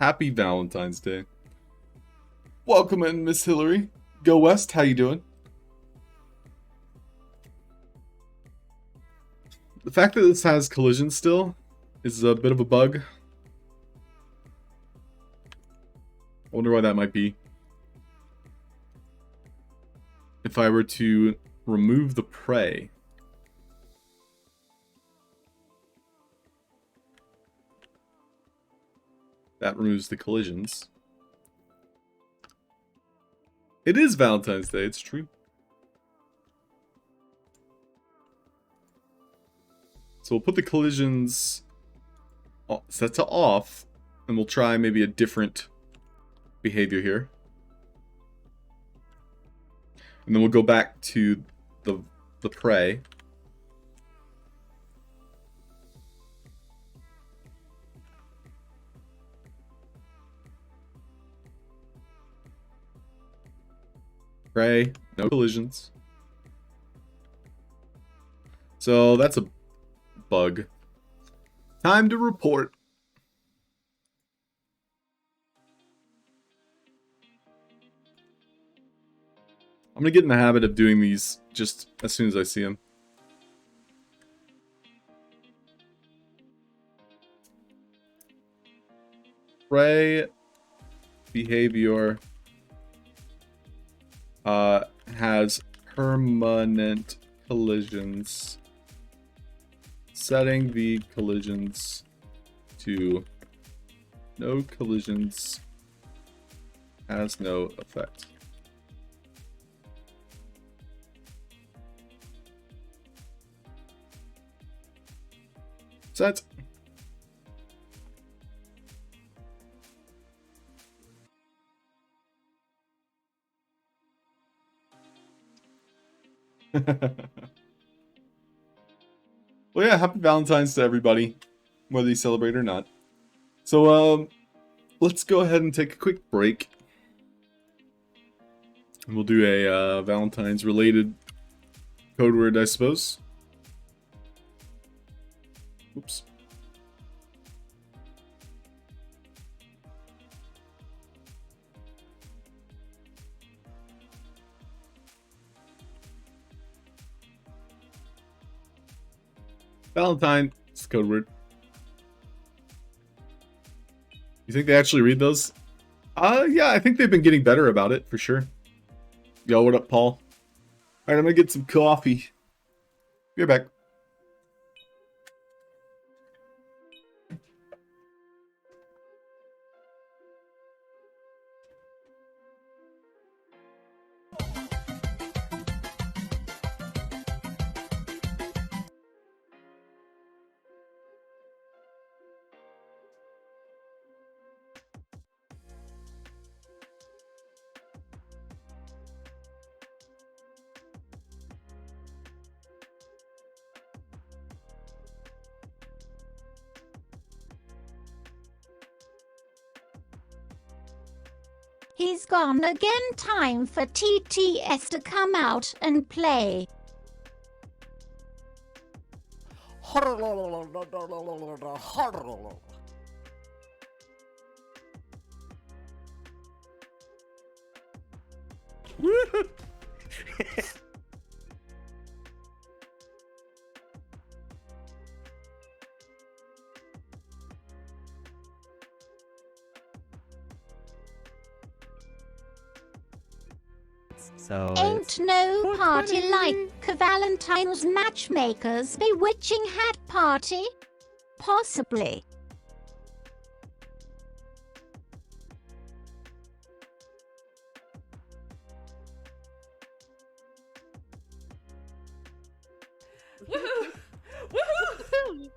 Happy Valentine's Day. Welcome in, Miss Hillary. Go West, how you doing? The fact that this has collision still is a bit of a bug. I wonder why that might be. If I were to remove the prey. That removes the collisions. It is Valentine's Day, it's true. So we'll put the collisions set to off, and we'll try maybe a different behavior here. And then we'll go back to the prey. Prey, no collisions. So that's a bug. Time to report. I'm gonna get in the habit of doing these just as soon as I see them. Prey behavior has permanent collisions. Setting the collisions to no collisions has no effect. Set. Well, yeah, happy Valentine's to everybody, whether you celebrate or not. So, let's go ahead and take a quick break. And we'll do a Valentine's related code word, I suppose. Oops. Valentine, it's the code word. You think they actually read those? Yeah, I think they've been getting better about it, for sure. Yo, what up, Paul? Alright, I'm gonna get some coffee. Be right back. He's gone again. Time for TTS to come out and play. So Ain't no party like a Valentine's Matchmaker's bewitching hat party? Possibly. Woohoo! Woohoo!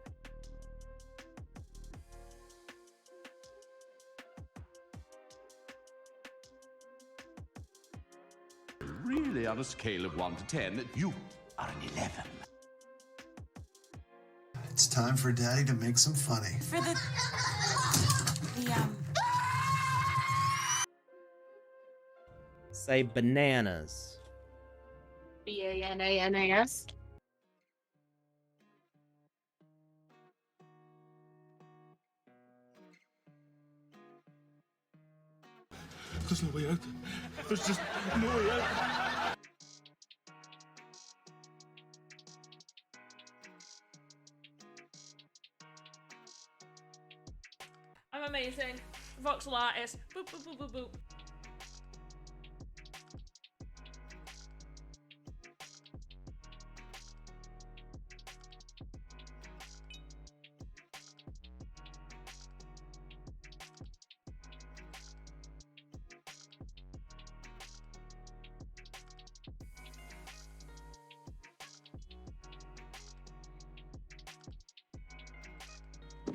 Really, on a scale of 1 to 10, you are an 11. It's time for Daddy to make some funny. For the say bananas. BANANAS. There's no way out. There's just no way out. I'm amazing. Voxel artist. Boop, boop, boop, boop, boop.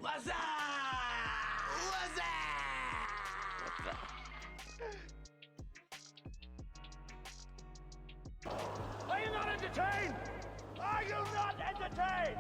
What's up? What's up? Are you not entertained? Are you not entertained?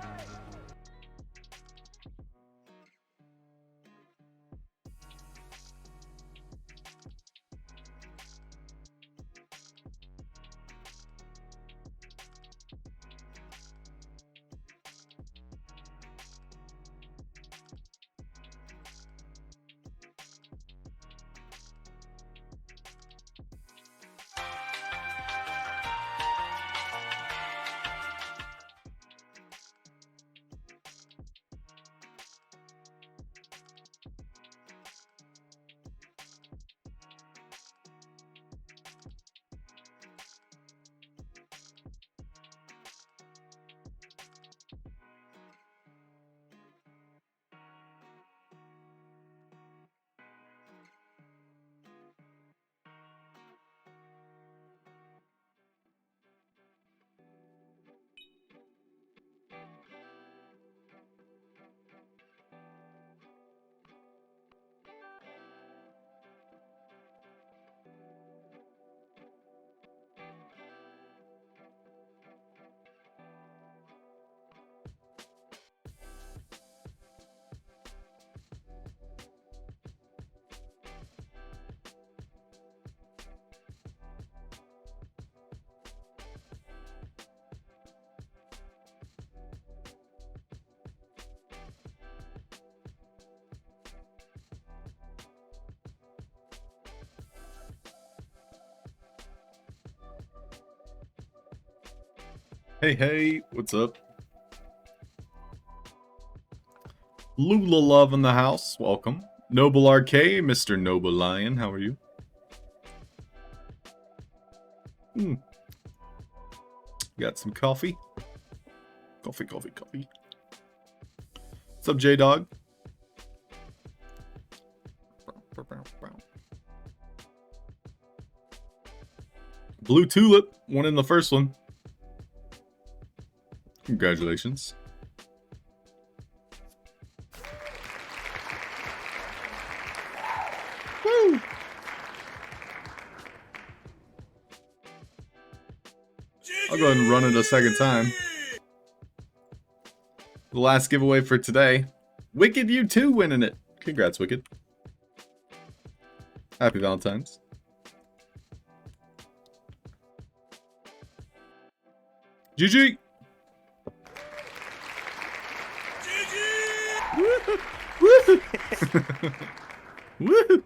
Hey, hey, what's up? Lula Love in the house, welcome. Noble RK, Mr. Noble Lion, how are you? Got some coffee? Coffee. What's up, J-Dog? Blue Tulip, won in the first one. Congratulations. Woo! I'll go ahead and run it a second time. The last giveaway for today. Wicked, you too winning it. Congrats, Wicked. Happy Valentine's. GG! Woo! Woo!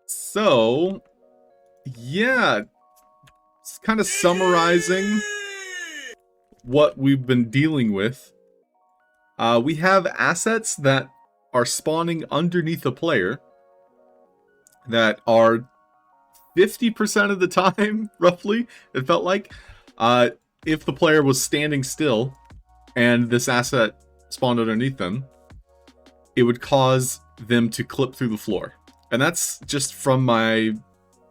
So, yeah, it's kind of summarizing what we've been dealing with. We have assets that are spawning underneath a player that are 50% of the time, roughly, it felt like, if the player was standing still and this asset spawned underneath them, it would cause them to clip through the floor. And that's just from my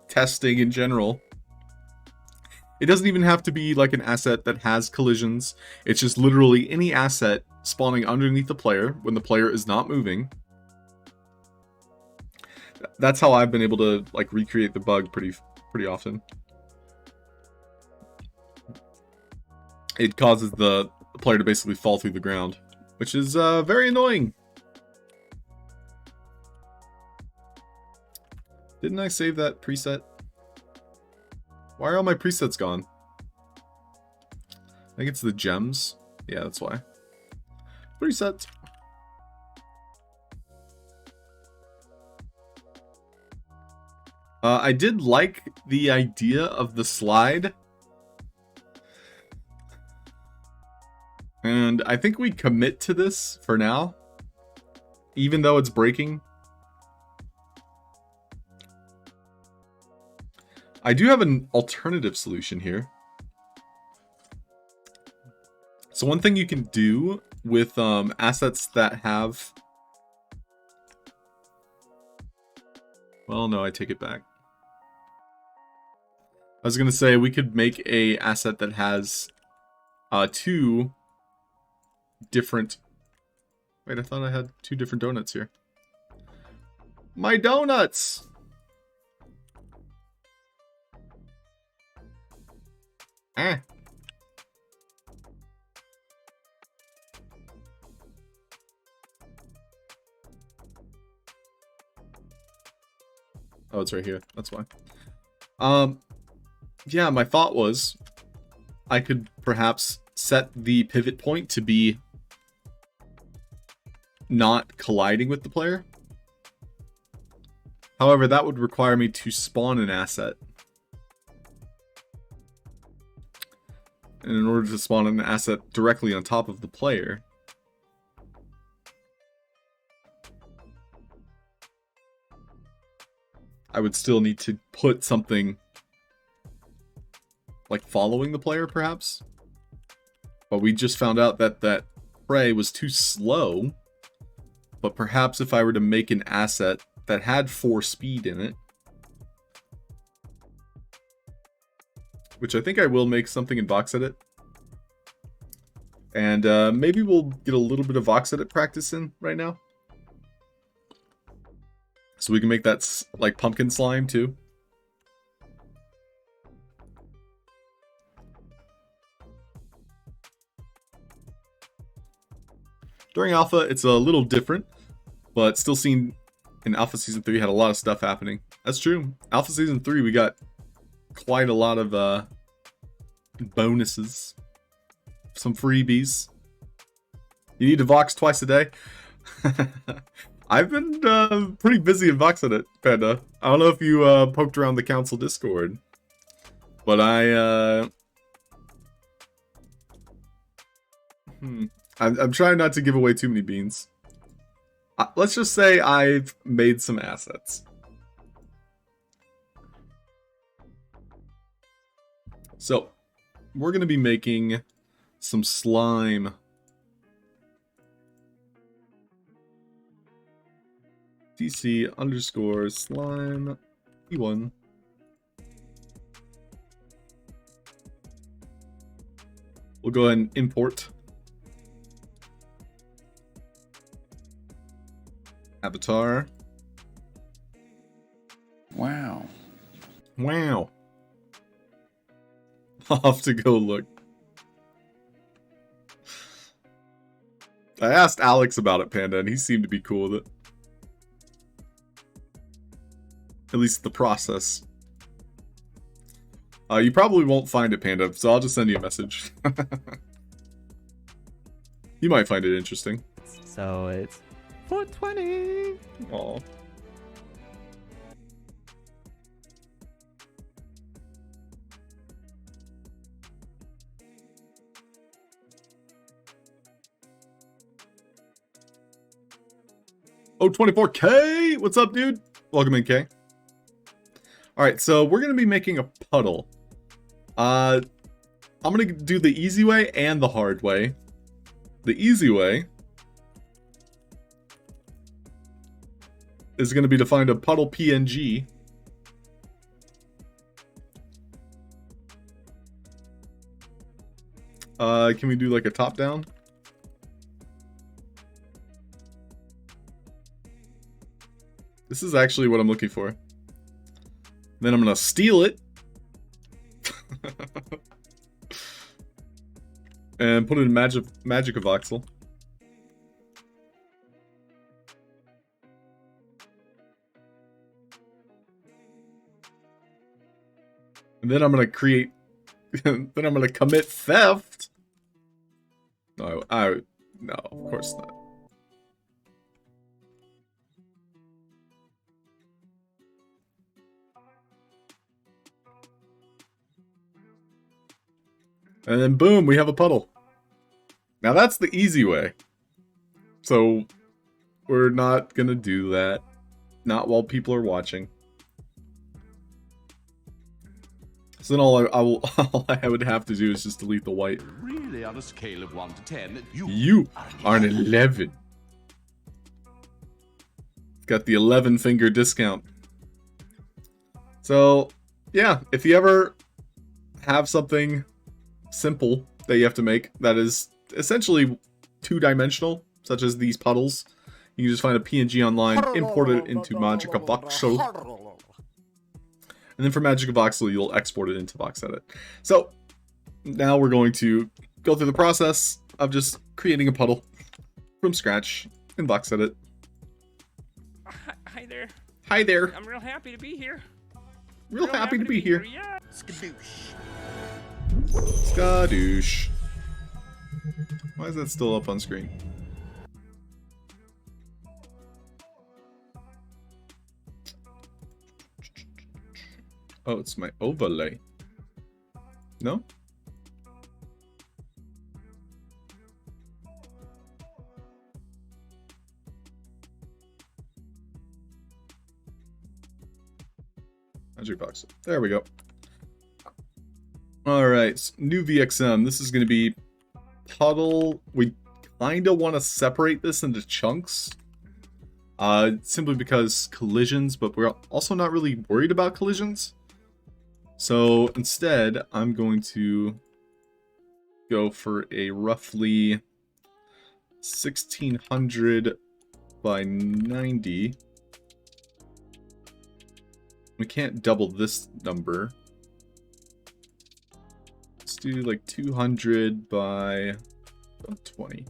testing in general. It doesn't even have to be like an asset that has collisions. It's just literally any asset spawning underneath the player when the player is not moving. That's how I've been able to like recreate the bug pretty often. It causes the player to basically fall through the ground, which is very annoying. Didn't I save that preset? Why are all my presets gone? I think it's the gems. Yeah, that's why. Presets. I did like the idea of the slide. And I think we commit to this for now. Even though it's breaking. I do have an alternative solution here. So one thing you can do with assets that have... Well, no, I take it back. I was going to say we could make a asset that has two different... Wait, I thought I had two different donuts here. My donuts! Eh. Oh, it's right here. That's why. Yeah, my thought was I could perhaps set the pivot point to be not colliding with the player. However, that would require me to spawn an asset. And in order to spawn an asset directly on top of the player, I would still need to put something like following the player, perhaps. But we just found out that that prey was too slow. But perhaps if I were to make an asset that had 4 speed in it, which I think I will make something in Vox Edit. And maybe we'll get a little bit of Vox Edit practice in right now. So we can make that like pumpkin slime too. During Alpha, it's a little different, but still seen in Alpha Season 3 had a lot of stuff happening. That's true. Alpha Season 3, we got quite a lot of bonuses. Some freebies. You need to Vox twice a day. I've been pretty busy in Vox Edit, Panda. I don't know if you poked around the council Discord. But I'm trying not to give away too many beans. Let's just say I've made some assets. So, we're going to be making some slime. TC_slime E1. We'll go ahead and import. Avatar. Wow. Wow. I'll have to go look. I asked Alex about it, Panda, and he seemed to be cool with it. At least the process. You probably won't find it, Panda, so I'll just send you a message. You might find it interesting. So it's 420. Aw. Oh, 24K! What's up, dude? Welcome in, K. Alright, so we're going to be making a puddle. I'm going to do the easy way and the hard way. The easy way is going to be to find a puddle PNG. Can we do like a top down? This is actually what I'm looking for. Then I'm gonna steal it. And put it in Magic of Voxel. And then I'm gonna create then I'm gonna commit theft. No, no, of course not. And then boom, we have a puddle. Now that's the easy way. So we're not gonna do that. Not while people are watching. So then all I would have to do is just delete the white. Really, on a scale of 1 to 10, You are an 11. Got the 11 finger discount. So yeah, if you ever have something simple that you have to make that is essentially two-dimensional, such as these puddles, you can just find a PNG online, import it into Magic of Voxel, and then for Magic of Voxel you'll export it into VoxEdit. So now we're going to go through the process of just creating a puddle from scratch in VoxEdit. Hi there. Hi there. I'm real happy to be here. Real happy to be here. Yeah. Skadoosh. Why is that still up on screen? Oh, it's my overlay. No? Magic box. There we go. Alright, new VXM. This is going to be puddle. We kind of want to separate this into chunks. Simply because collisions, but we're also not really worried about collisions. So instead, I'm going to go for a roughly 1600 by 90. We can't double this number. Let's do like 200 by 20.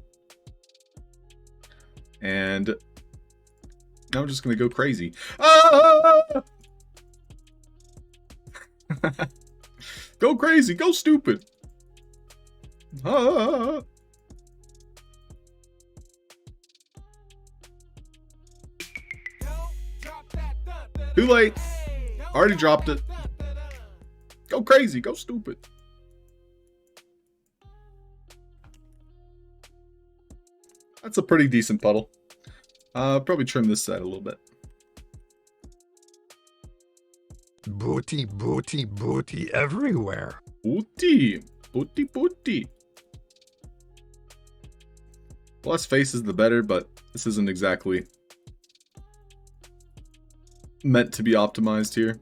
And now I'm just gonna go crazy. Ah! Go crazy, go stupid. Ah! Too late. Already dropped it. Go crazy. Go stupid. That's a pretty decent puddle. Probably trim this side a little bit. Booty, booty, booty everywhere. Booty. Booty, booty. Less faces the better, but this isn't exactly meant to be optimized here.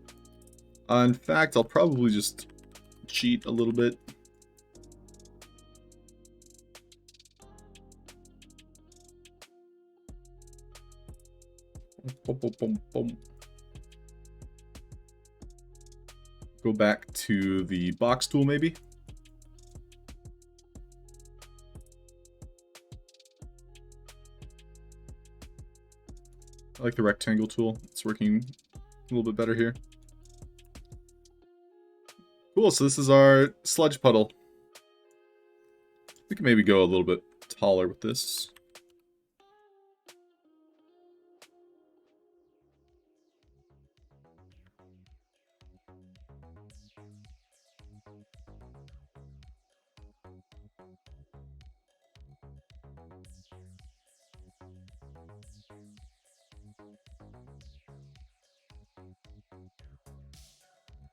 In fact, I'll probably just cheat a little bit. Boom, boom, boom, boom. Go back to the box tool, maybe. I like the rectangle tool. It's working a little bit better here. Cool, so this is our sludge puddle. We can maybe go a little bit taller with this.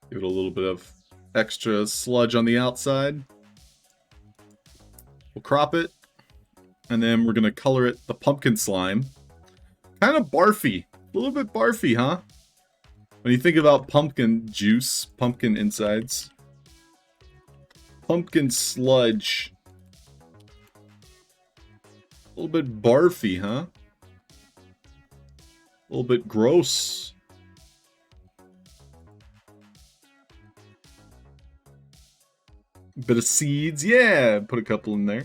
Give it a little bit of extra sludge on the outside. We'll crop it. And then we're going to color it the pumpkin slime. Kind of barfy. A little bit barfy, huh? When you think about pumpkin juice, pumpkin insides. Pumpkin sludge. A little bit barfy, huh? A little bit gross. Bit of seeds, yeah, put a couple in there.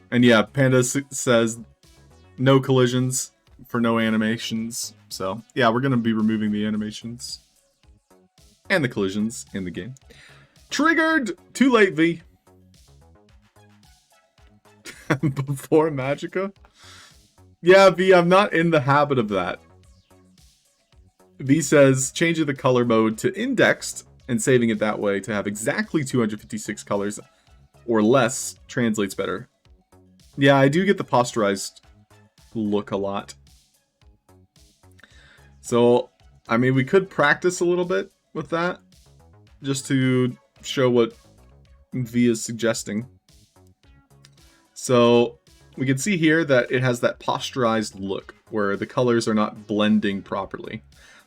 And yeah, Panda says no collisions for no animations. So yeah, we're gonna be removing the animations and the collisions in the game. Triggered! Too late, V. Before Magica? Yeah, V, I'm not in the habit of that. V says, changing the color mode to indexed and saving it that way to have exactly 256 colors or less translates better. Yeah, I do get the posterized look a lot. So, I mean, we could practice a little bit with that just to show what V is suggesting. So, we can see here that it has that posterized look where the colors are not blending properly.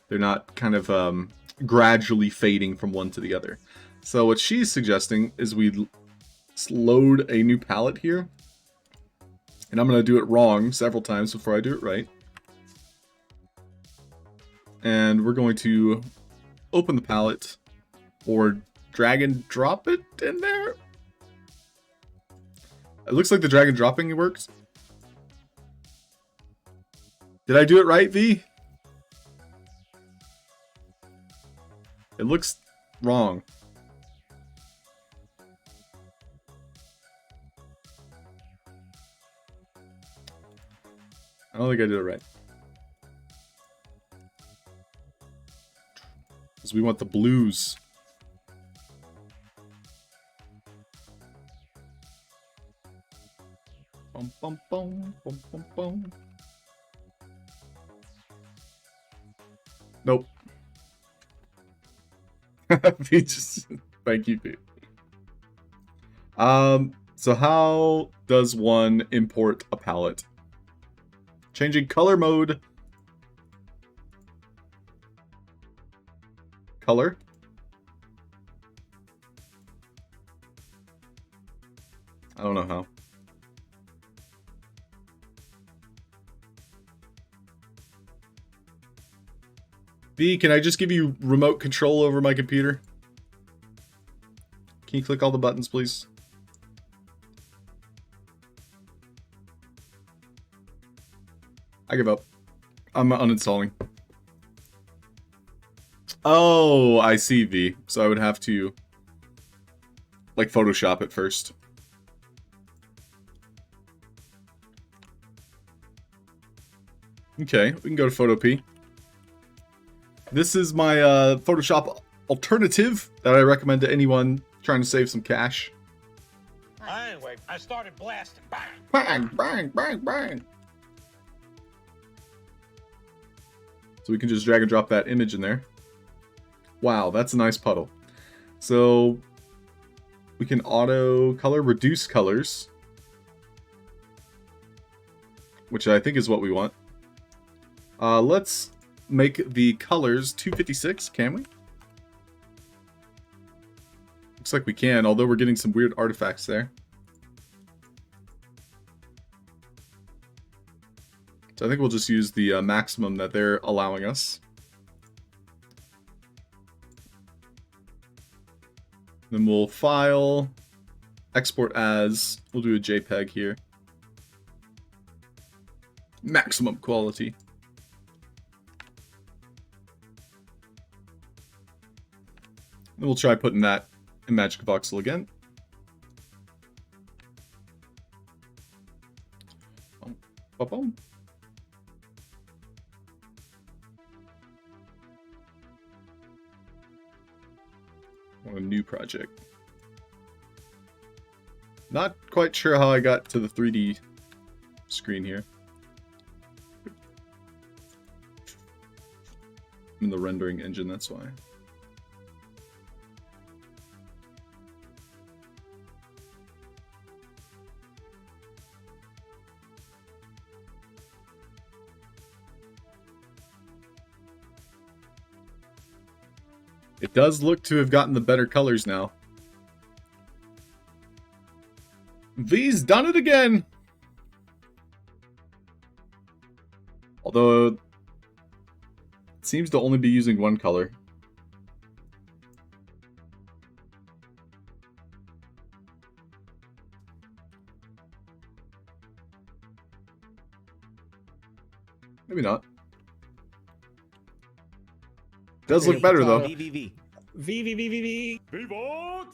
They're not kind of gradually fading from one to the other. So what she's suggesting is we load a new palette here. And I'm going to do it wrong several times before I do it right. And we're going to open the palette or drag and drop it in there. It looks like the drag and dropping works. Did I do it right, V? It looks wrong. I don't think I did it right. Because we want the blues. Bum, bum, bum, bum, bum, bum. Nope. Thank you, Pete. So how does one import a palette? Changing color mode. Color. I don't know how. V, can I just give you remote control over my computer? Can you click all the buttons, please? I give up. I'm uninstalling. Oh, I see, V. So I would have to, like, Photoshop it first. Okay, we can go to Photo P. This is my Photoshop alternative that I recommend to anyone trying to save some cash. Anyway, I started blasting. Bang! Bang, bang, bang, bang. So we can just drag and drop that image in there. Wow, that's a nice puddle. So we can auto color, reduce colors, which I think is what we want. Let's make the colors 256, can we? Looks like we can, although we're getting some weird artifacts there. So I think we'll just use the maximum that they're allowing us. Then we'll file, export as, we'll do a JPEG here. Maximum quality. Then we'll try putting that in Magic Voxel again. Boom. On a new project. Not quite sure how I got to the 3D screen here. In the rendering engine, that's why. It does look to have gotten the better colors now. V's done it again! Although, it seems to only be using one color. Maybe not. Does look better though. VVV. VVVVV. VOD.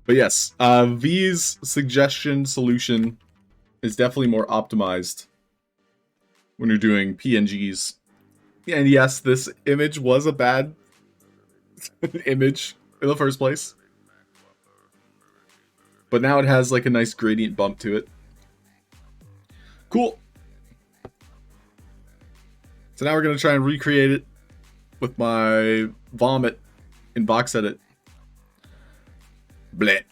But yes, V's suggestion solution is definitely more optimized when you're doing PNGs. And yes, this image was a bad image in the first place. But now it has like a nice gradient bump to it. Cool. So now we're going to try and recreate it with my vomit in box edit. Bleh.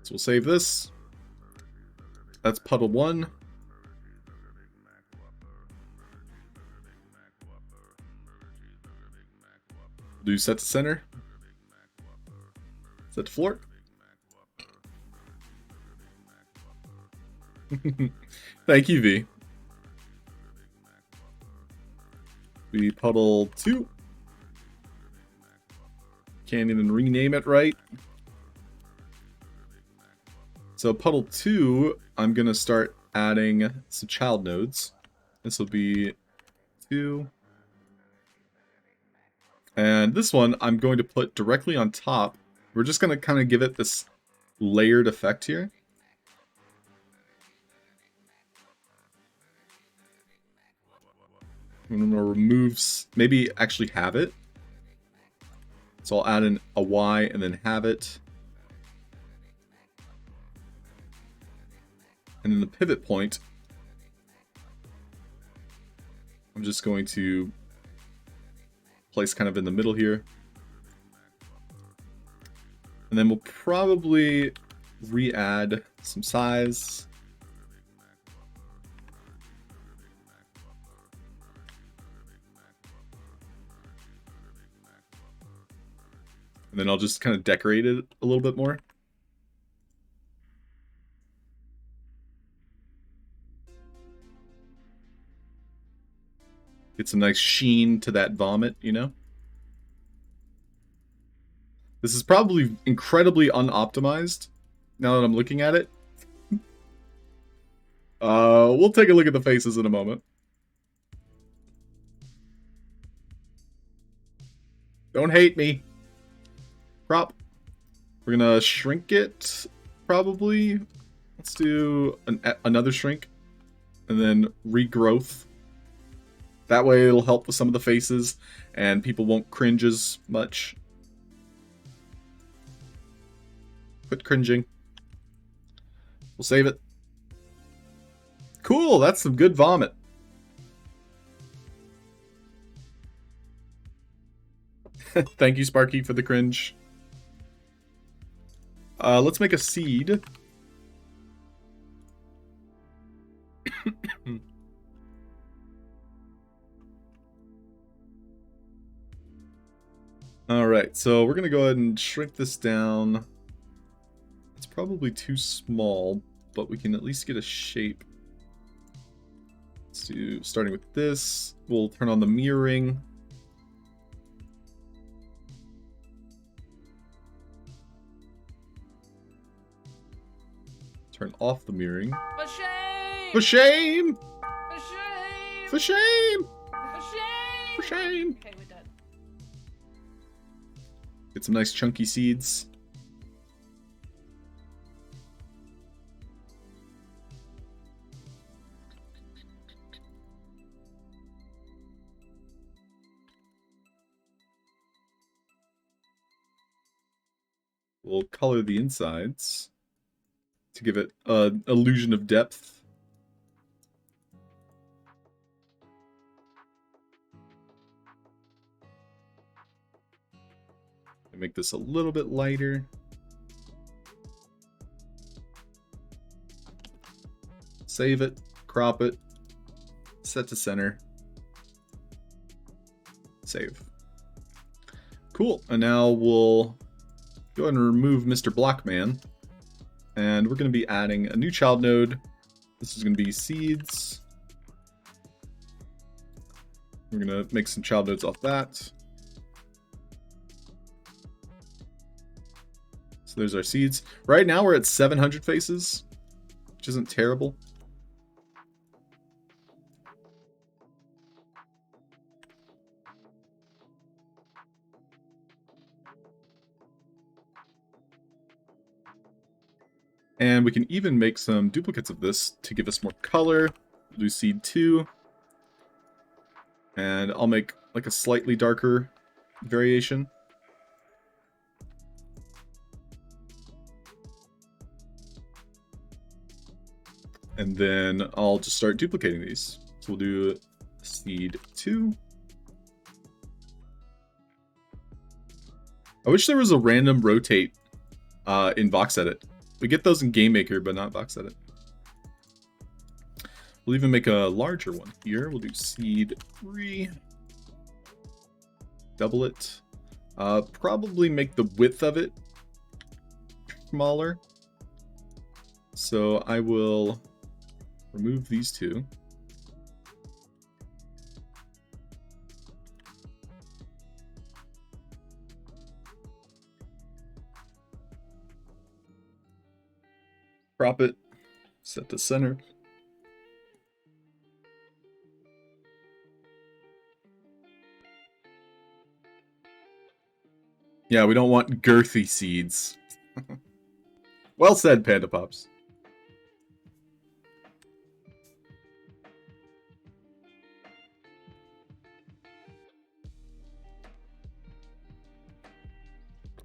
So we'll save this. That's puddle 1. Do set to center. Set to floor. Thank you, V. We puddle 2. Can't even rename it right. So puddle 2, I'm going to start adding some child nodes. This will be 2. And this one, I'm going to put directly on top. We're just going to kind of give it this layered effect here. I'm going to remove, maybe actually have it. So I'll add in a Y and then have it. And then the pivot point, I'm just going to place kind of in the middle here. And then we'll probably re-add some size. And then I'll just kind of decorate it a little bit more. Get some nice sheen to that vomit, you know? This is probably incredibly unoptimized, now that I'm looking at it. We'll take a look at the faces in a moment. Don't hate me. Crop. We're gonna shrink it, probably. Let's do another shrink. And then regrowth. That way it'll help with some of the faces, and people won't cringe as much. Quit cringing. We'll save it. Cool, that's some good vomit. Thank you, Sparky, for the cringe. Let's make a seed. Alright, so we're going to go ahead and shrink this down. It's probably too small, but we can at least get a shape. Let's do, starting with this, we'll turn on the mirroring. Turn off the mirroring. For shame! For shame! For shame! For shame! For shame! For shame! Okay, we're done. Get some nice chunky seeds. We'll color the insides to give it an illusion of depth. And make this a little bit lighter. Save it, crop it, set to center, save. Cool, and now we'll go ahead and remove Mr. Blockman. And we're going to be adding a new child node. This is going to be seeds. We're going to make some child nodes off that. So there's our seeds. Right now we're at 700 faces, which isn't terrible. And we can even make some duplicates of this to give us more color. We'll do seed 2. And I'll make like a slightly darker variation. And then I'll just start duplicating these. So we'll do seed 2. I wish there was a random rotate in Vox Edit. We get those in Game Maker, but not Vox Edit. We'll even make a larger one here. We'll do seed 3. Double it. Probably make the width of it smaller. So I will remove these two. Crop it, set to center. Yeah, we don't want girthy seeds. Well said, Panda Pops.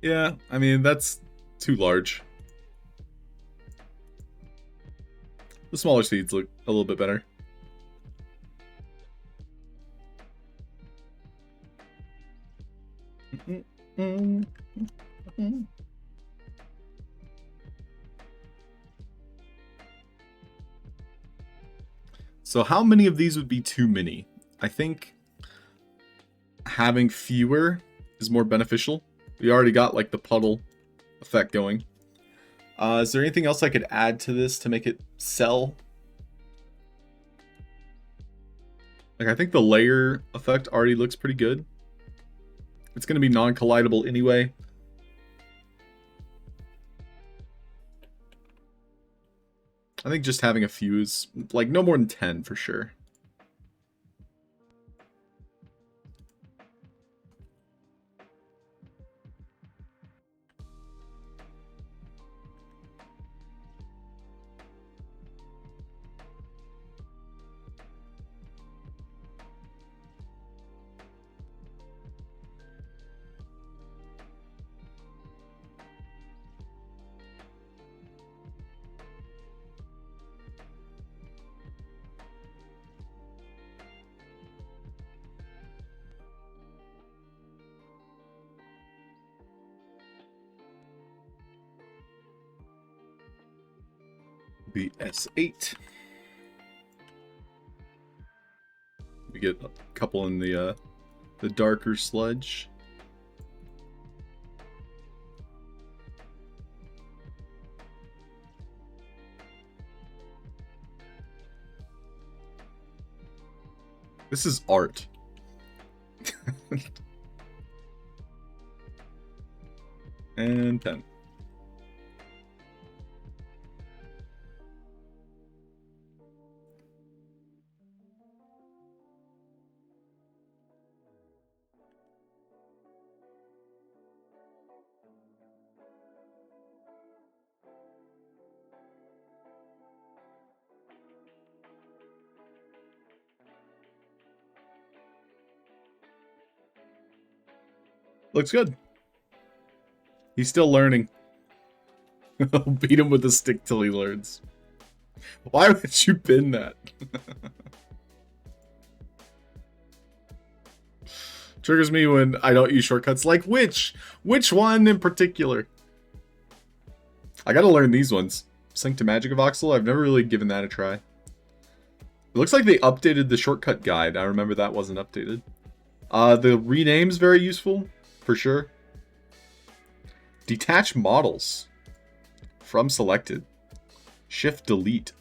Yeah, I mean, that's too large. The smaller seeds look a little bit better. So how many of these would be too many? I think having fewer is more beneficial. We already got like the puddle effect going. Is there anything else I could add to this to make it sell? Like, I think the layer effect already looks pretty good. It's going to be non-collidable anyway. I think just having a few is, like, no more than 10 for sure. the S8. We get a couple in the darker sludge. This is art. And 10. Looks good. He's still learning. I'll beat him with a stick till he learns. Why would you pin that? Triggers me when I don't use shortcuts. Like which? Which one in particular? I gotta learn these ones. Sync to Magic of Voxel. I've never really given that a try. It looks like they updated the shortcut guide. I remember that wasn't updated. The rename's very useful, for sure. Detach models from selected. Shift delete.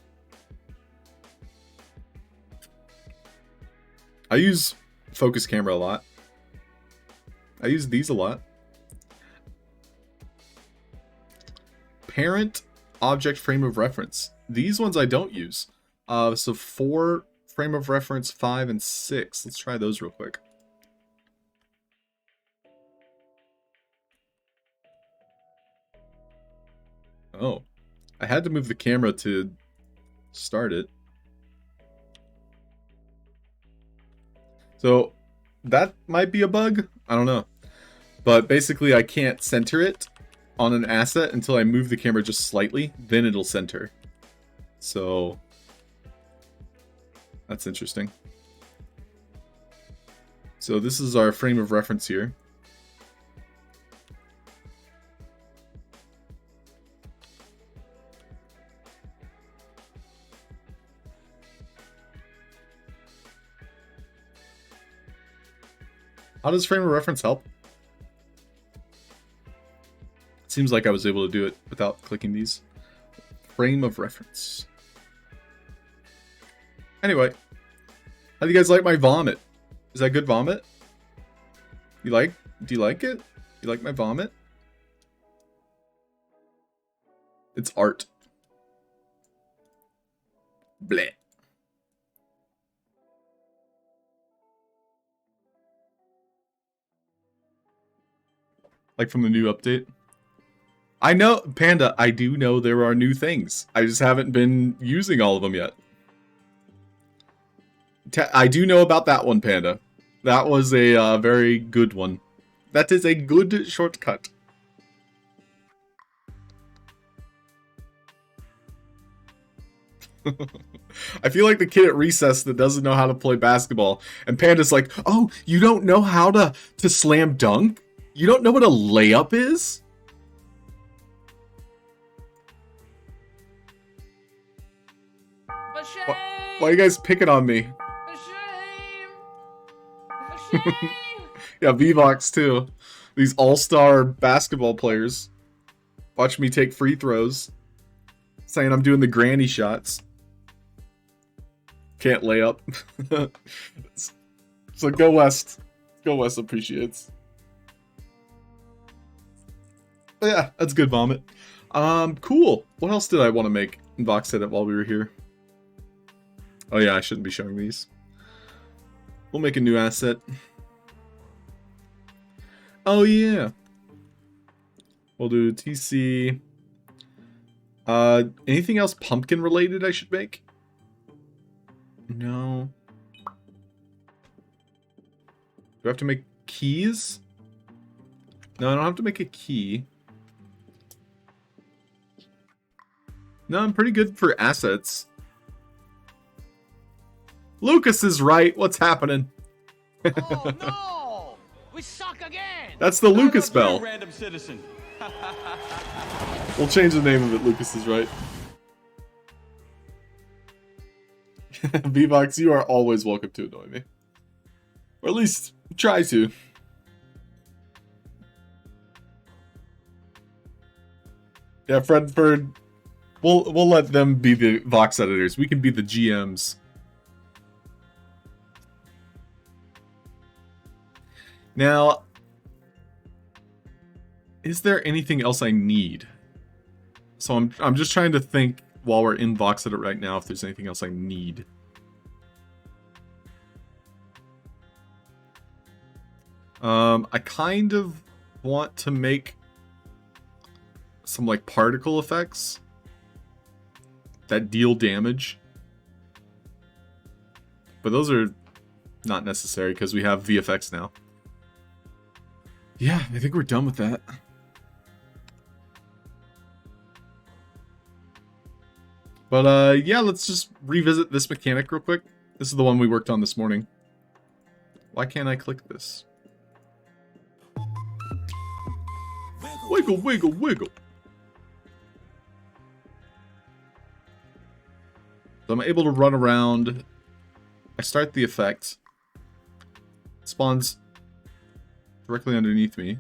I use focus camera a lot. I use these a lot. Parent object frame of reference. These ones I don't use. So 4 frame of reference, 5 and 6. Let's try those real quick. Oh, I had to move the camera to start it. So that might be a bug. I don't know. But basically I can't center it on an asset until I move the camera just slightly. Then it'll center. So that's interesting. So this is our frame of reference here. How does frame of reference help? It seems like I was able to do it without clicking these. Frame of reference. Anyway, how do you guys like my vomit? Is that good vomit? Do you like it? You like my vomit? It's art. Bleh. Like from the new update? I know, Panda, I do know there are new things. I just haven't been using all of them yet. I do know about that one, Panda. That was a very good one. That is a good shortcut. I feel like the kid at recess that doesn't know how to play basketball. And Panda's like, oh, you don't know how to slam dunk? You don't know what a layup is? Why are you guys picking on me? Yeah, VVox too. These all-star basketball players. Watch me take free throws. Saying I'm doing the granny shots. Can't lay up. So go West. Go West appreciates. But yeah, that's good vomit. Cool. What else did I want to make in box edit while we were here? Oh yeah, I shouldn't be showing these. We'll make a new asset. Oh yeah. We'll do TC. Anything else pumpkin related I should make? No. Do I have to make keys? No, I don't have to make a key. No, I'm pretty good for assets. Lucas is right. What's happening? Oh no! We suck again. That's the Lucas bell. Random citizen. We'll change the name of it. Lucas is right. VBox, you are always welcome to annoy me. Or at least try to. Yeah, Fredford, we'll let them be the Vox editors. We can be the GMs. Now, is there anything else I need? So I'm just trying to think while we're in Vox Edit right now if there's anything else I need. I kind of want to make some like particle effects that deal damage. But those are not necessary because we have VFX now. Yeah, I think we're done with that. But yeah, let's just revisit this mechanic real quick. This is the one we worked on this morning. Why can't I click this? Wiggle, wiggle, wiggle. So I'm able to run around. I start the effect. It spawns directly underneath me.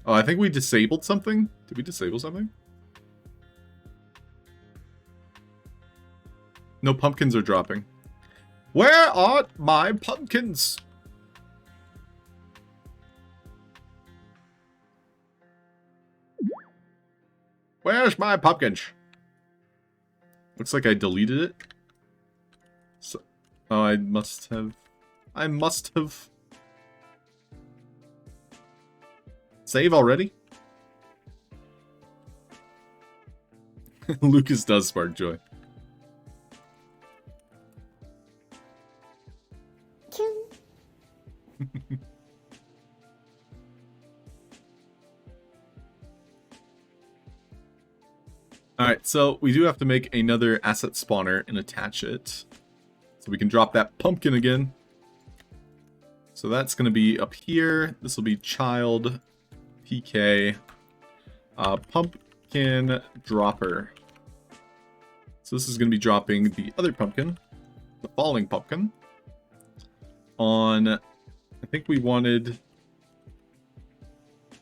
Oh, I think we disabled something. Did we disable something? No pumpkins are dropping. Where are my pumpkins? Where's my pumpkins? Looks like I deleted it. So, oh, I must have. Save already? Lucas does spark joy. Alright, so we do have to make another asset spawner and attach it. So we can drop that pumpkin again. So that's going to be up here. This will be child PK pumpkin dropper. So this is going to be dropping the other pumpkin, the falling pumpkin, on, I think we wanted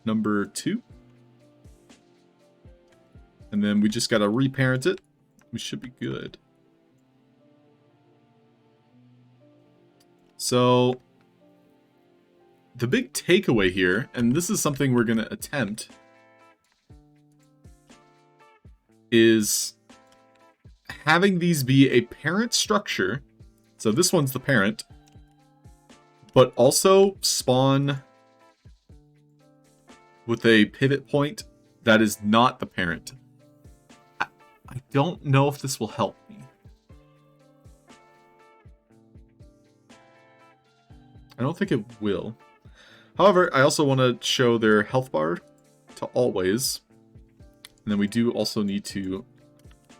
number 2. And then we just gotta reparent it. We should be good. So, the big takeaway here, and this is something we're gonna attempt, is having these be a parent structure. So this one's the parent, but also spawn with a pivot point that is not the parent. I don't know if this will help me. I don't think it will. However, I also want to show their health bar to always. And then we do also need to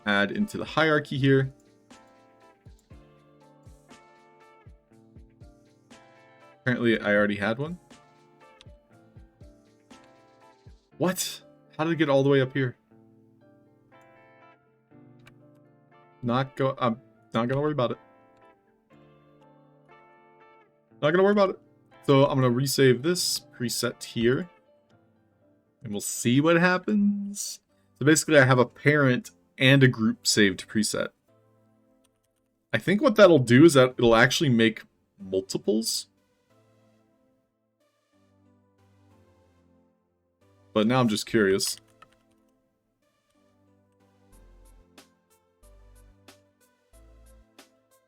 add into the hierarchy here. Apparently I already had one. What? How did it get all the way up here? I'm not gonna worry about it. Not gonna worry about it. So I'm gonna resave this preset here. And we'll see what happens. So basically I have a parent and a group saved preset. I think what that'll do is that it'll actually make multiples. But now I'm just curious.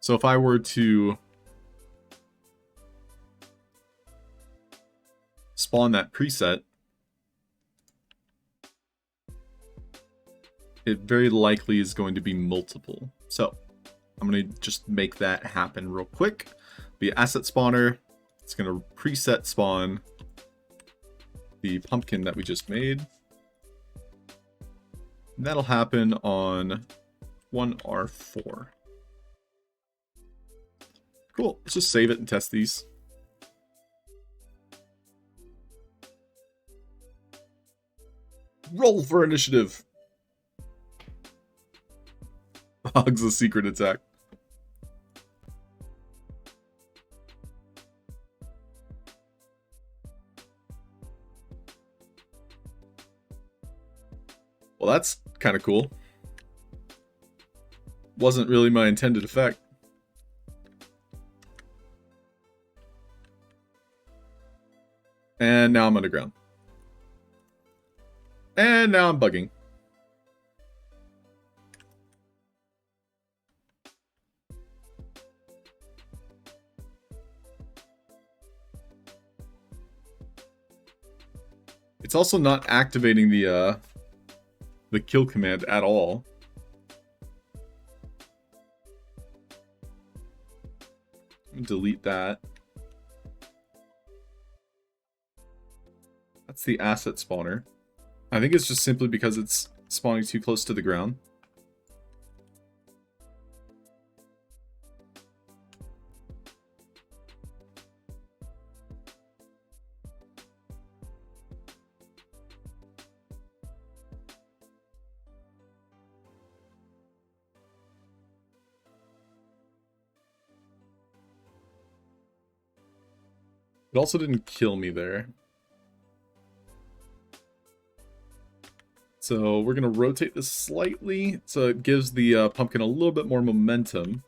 So if I were to spawn that preset, it very likely is going to be multiple. So I'm going to just make that happen real quick. Be asset spawner. It's going to preset spawn the pumpkin that we just made. And that'll happen on 1R4. Cool. Let's just save it and test these. Roll for initiative. Hog's a secret attack. Well, that's kind of cool. Wasn't really my intended effect. And now I'm underground. And now I'm bugging. It's also not activating the kill command at all. Delete that. That's the asset spawner. I think it's just simply because it's spawning too close to the ground. It also didn't kill me there. So we're going to rotate this slightly so it gives the pumpkin a little bit more momentum.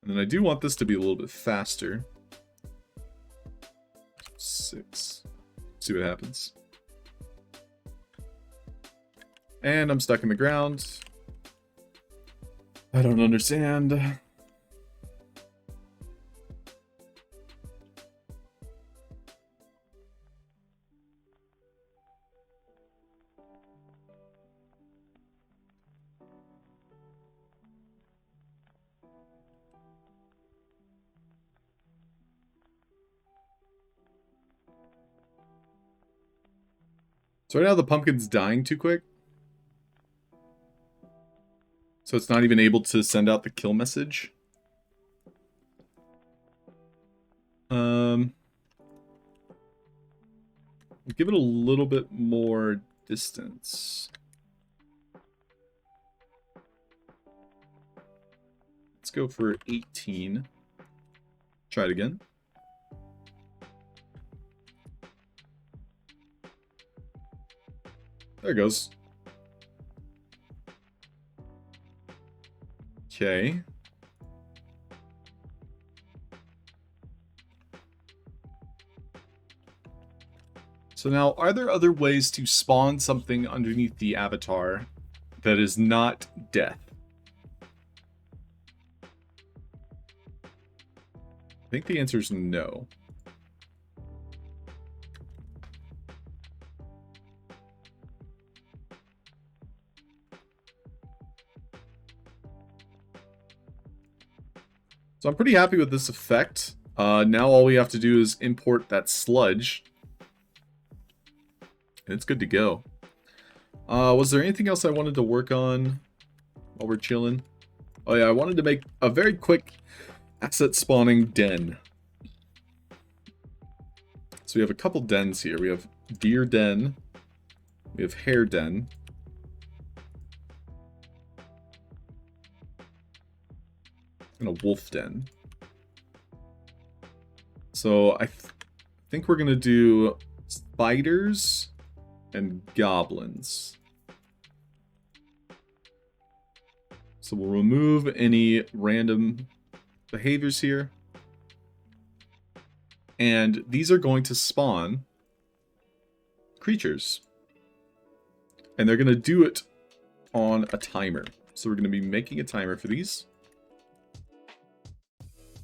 And then I do want this to be a little bit faster. 6. See what happens. And I'm stuck in the ground. I don't understand. So right now the pumpkin's dying too quick. So it's not even able to send out the kill message. Give it a little bit more distance. Let's go for 18. Try it again. There it goes. Okay. So now, are there other ways to spawn something underneath the avatar that is not death? I think the answer is no. So I'm pretty happy with this effect. Now all we have to do is import that sludge. And it's good to go. Was there anything else I wanted to work on while we're chilling? Oh yeah, I wanted to make a very quick asset spawning den. So we have a couple dens here. We have deer den. We have hare den. And a wolf den. So I think we're gonna do spiders and goblins. So we'll remove any random behaviors here. And these are going to spawn creatures. And they're gonna do it on a timer. So we're gonna be making a timer for these.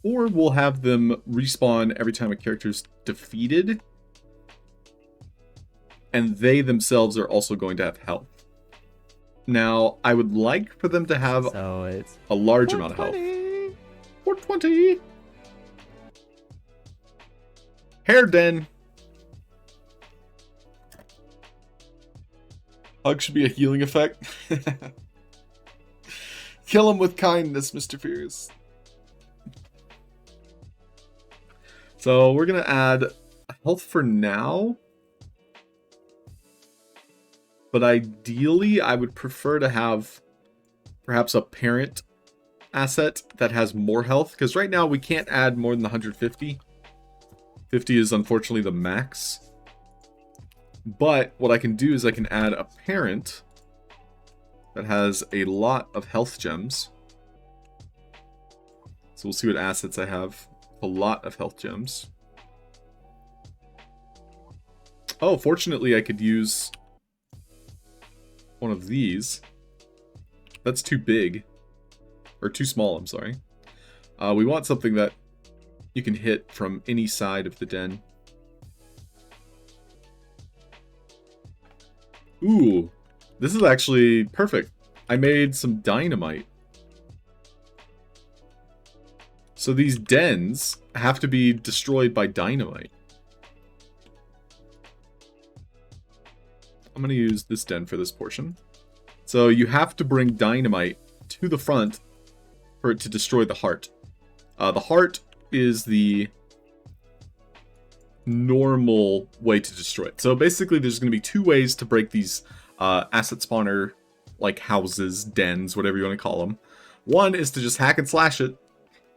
Or we'll have them respawn every time a character's defeated. And they themselves are also going to have health. Now, I would like for them to have a large amount of health. 420! Hare den! Hug should be a healing effect. Kill him with kindness, Mr. Fierce. So we're going to add health for now. But ideally, I would prefer to have perhaps a parent asset that has more health. Because right now, we can't add more than 150. 50 is unfortunately the max. But what I can do is I can add a parent that has a lot of health gems. So we'll see what assets I have. A lot of health gems. Oh, fortunately I could use one of these. That's too big. Or too small, I'm sorry. We want something that you can hit from any side of the den. Ooh, this is actually perfect. I made some dynamite. So these dens have to be destroyed by dynamite. I'm going to use this den for this portion. So you have to bring dynamite to the front for it to destroy the heart. The heart is the normal way to destroy it. So basically there's going to be two ways to break these asset spawner like houses, dens, whatever you want to call them. One is to just hack and slash it.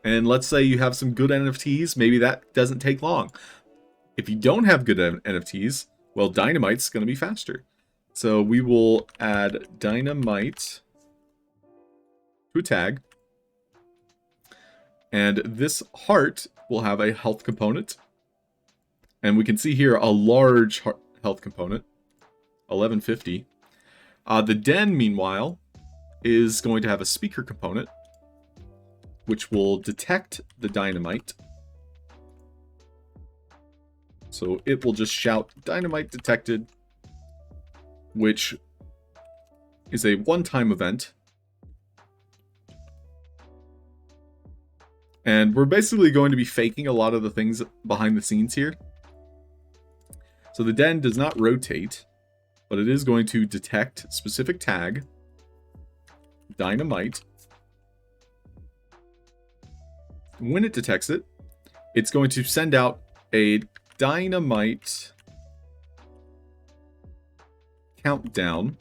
And let's say you have some good NFTs, maybe that doesn't take long. If you don't have good NFTs, well, dynamite's going to be faster. So we will add dynamite to a tag. And this heart will have a health component. And we can see here a large health component, 1150. The den, meanwhile, is going to have a speaker component, which will detect the dynamite. So it will just shout, dynamite detected, which is a one-time event. And we're basically going to be faking a lot of the things behind the scenes here. So the den does not rotate, but it is going to detect specific tag, dynamite. When it detects it, it's going to send out a dynamite countdown.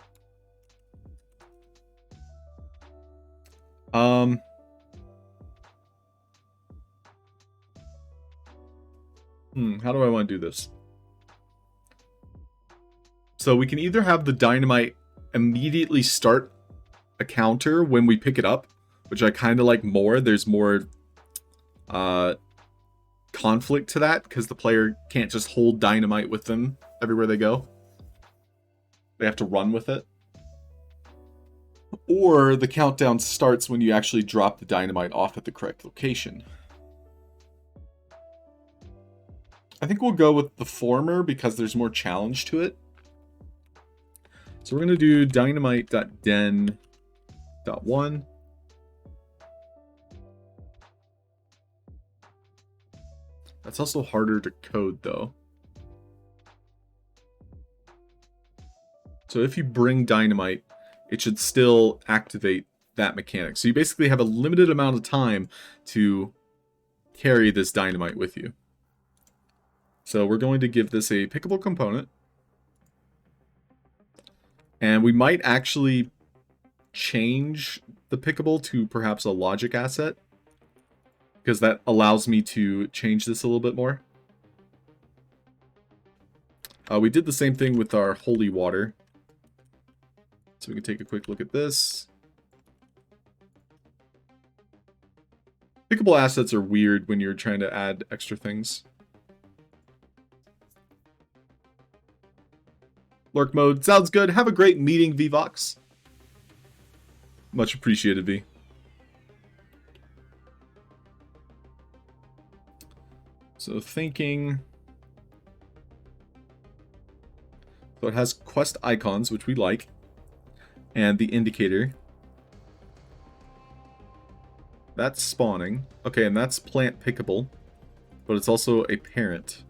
How do I want to do this? So we can either have the dynamite immediately start a counter when we pick it up, which I kind of like more. There's more conflict to that because the player can't just hold dynamite with them everywhere they go. They have to run with it. Or the countdown starts when you actually drop the dynamite off at the correct location. I think we'll go with the former because there's more challenge to it. So we're going to do dynamite.den.1. That's also harder to code though. So if you bring dynamite, it should still activate that mechanic. So you basically have a limited amount of time to carry this dynamite with you. So we're going to give this a pickable component. And we might actually change the pickable to perhaps a logic asset, because that allows me to change this a little bit more. We did the same thing with our holy water. So we can take a quick look at this. Pickable assets are weird when you're trying to add extra things. Lurk mode sounds good. Have a great meeting, Vvox. Much appreciated, V. So thinking. So it has quest icons, which we like. And the indicator. That's spawning. Okay, and that's plant pickable. But it's also a parent.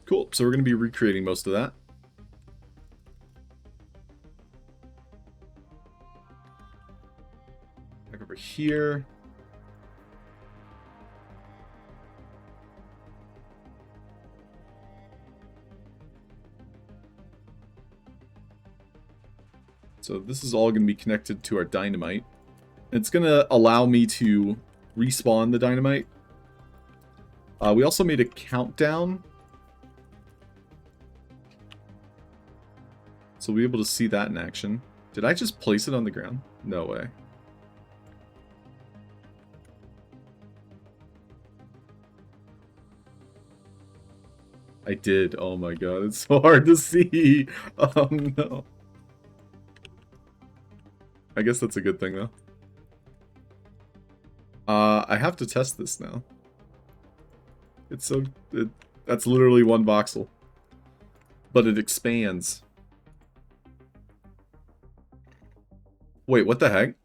Cool, so we're going to be recreating most of that. Back over here. So this is all going to be connected to our dynamite. It's going to allow me to respawn the dynamite. We also made a countdown. So we'll be able to see that in action. Did I just place it on the ground? No way. I did. Oh my god, it's so hard to see. Oh no. I guess that's a good thing though. I have to test this now. It's so... that's literally one voxel. But it expands. Wait, what the heck?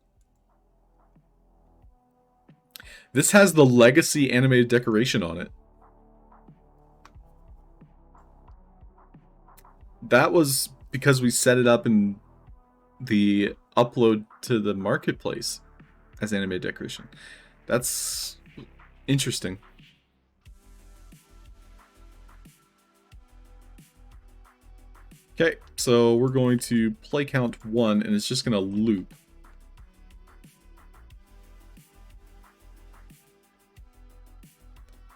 This has the legacy animated decoration on it. That was because we set it up in the upload to the marketplace as animated decoration. That's interesting. Okay, so we're going to play count 1, and it's just going to loop.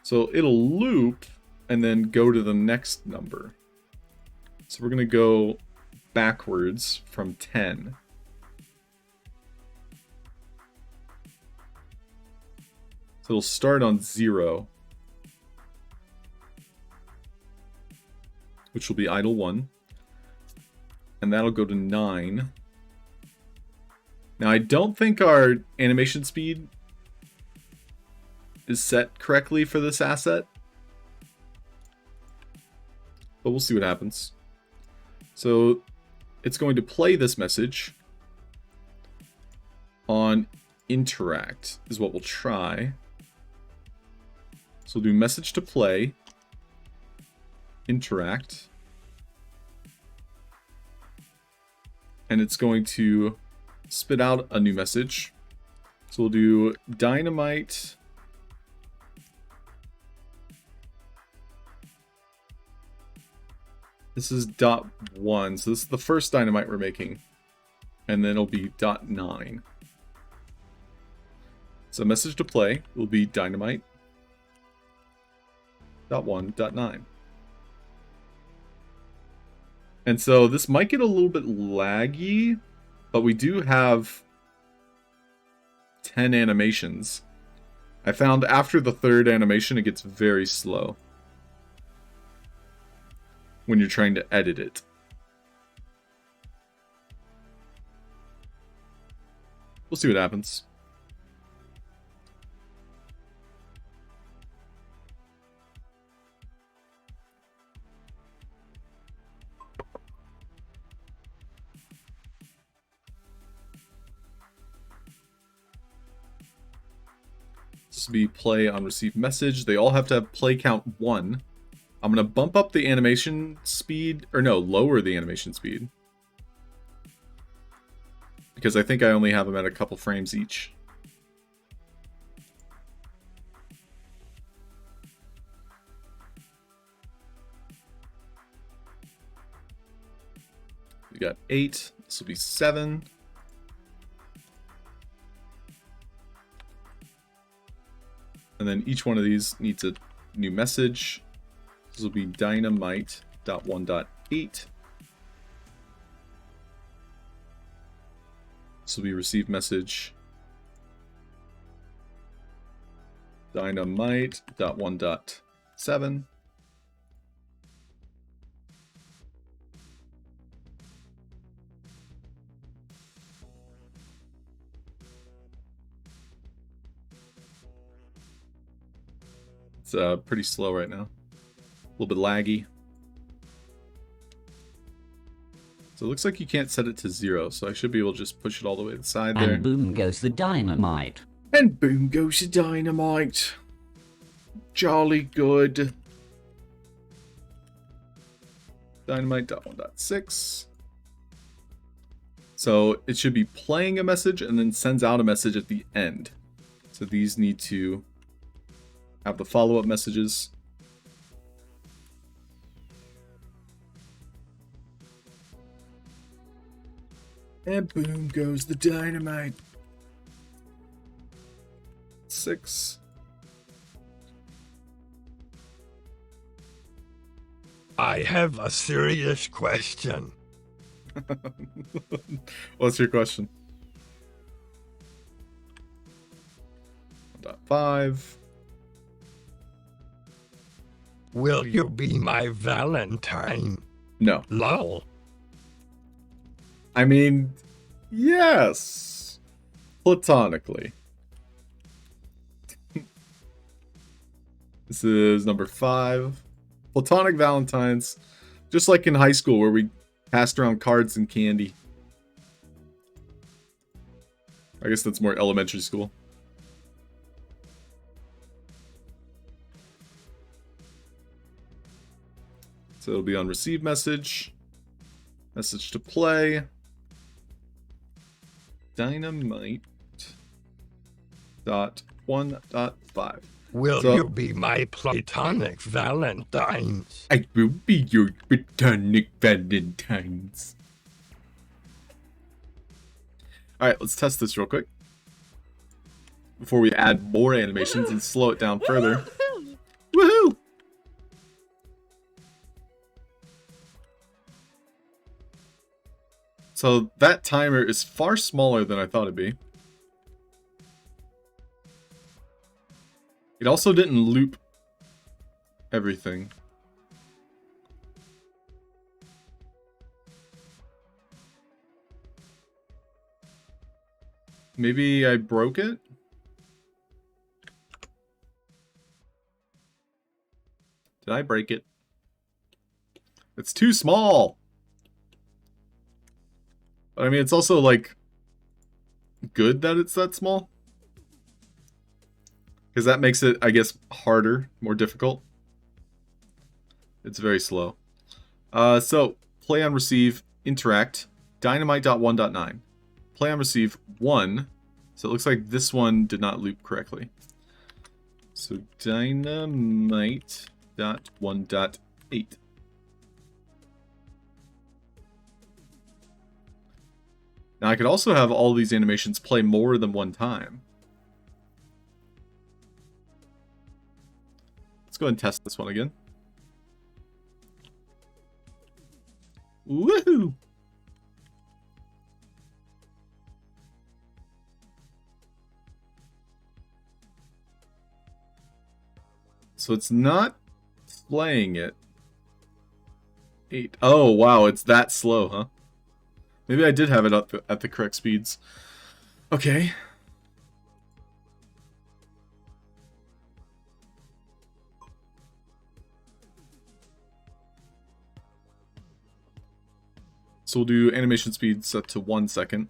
So it'll loop and then go to the next number. So we're going to go backwards from 10. So it'll start on 0, which will be idle 1. And that'll go to 9. Now, I don't think our animation speed is set correctly for this asset, but we'll see what happens. So it's going to play this message on interact is what we'll try. So we'll do message to play, interact, and it's going to spit out a new message. So we'll do dynamite This is .1, so this is the first dynamite we're making. And then it'll be .9. So message to play will be dynamite .1, .9. And so this might get a little bit laggy, but we do have 10 animations. I found after the third animation it gets very slow when you're trying to edit it. We'll see what happens. This will be play on receive message. They all have to have play count 1. I'm going to bump up the animation speed, or no, lower the animation speed. Because I think I only have them at a couple frames each. We got 8, this will be 7. And then each one of these needs a new message. This will be dynamite.1.8. This will be receive message. Dynamite.1.7. It's pretty slow right now. A little bit laggy. So it looks like you can't set it to 0, so I should be able to just push it all the way to the side there. And boom goes the dynamite. And boom goes the dynamite. Jolly good. Dynamite.1.6. So it should be playing a message and then sends out a message at the end. So these need to have the follow-up messages. And boom goes the dynamite. 6. I have a serious question. What's your question? 1.5. Will you be my Valentine? No. Lol. I mean, yes. Platonically. This is number 5. Platonic Valentines. Just like in high school where we passed around cards and candy. I guess that's more elementary school. So it'll be on receive message. Message to play. Dynamite. .1.5. Will you be my platonic Valentines? I will be your platonic Valentines. Alright, let's test this real quick. Before we add more animations and slow it down further. Woohoo! So that timer is far smaller than I thought it'd be. It also didn't loop everything. Maybe I broke it? Did I break it? It's too small! But I mean, it's also, like, good that it's that small. Because that makes it, I guess, harder, more difficult. It's very slow. So, play on receive, interact, dynamite.1.9. Play on receive 1. So it looks like this one did not loop correctly. So dynamite.1.8. Now I could also have all these animations play more than one time. Let's go ahead and test this one again. Woohoo! So it's not playing it. 8. Oh, wow, it's that slow, huh? Maybe I did have it up at the correct speeds. Okay. So we'll do animation speed set to 1 second.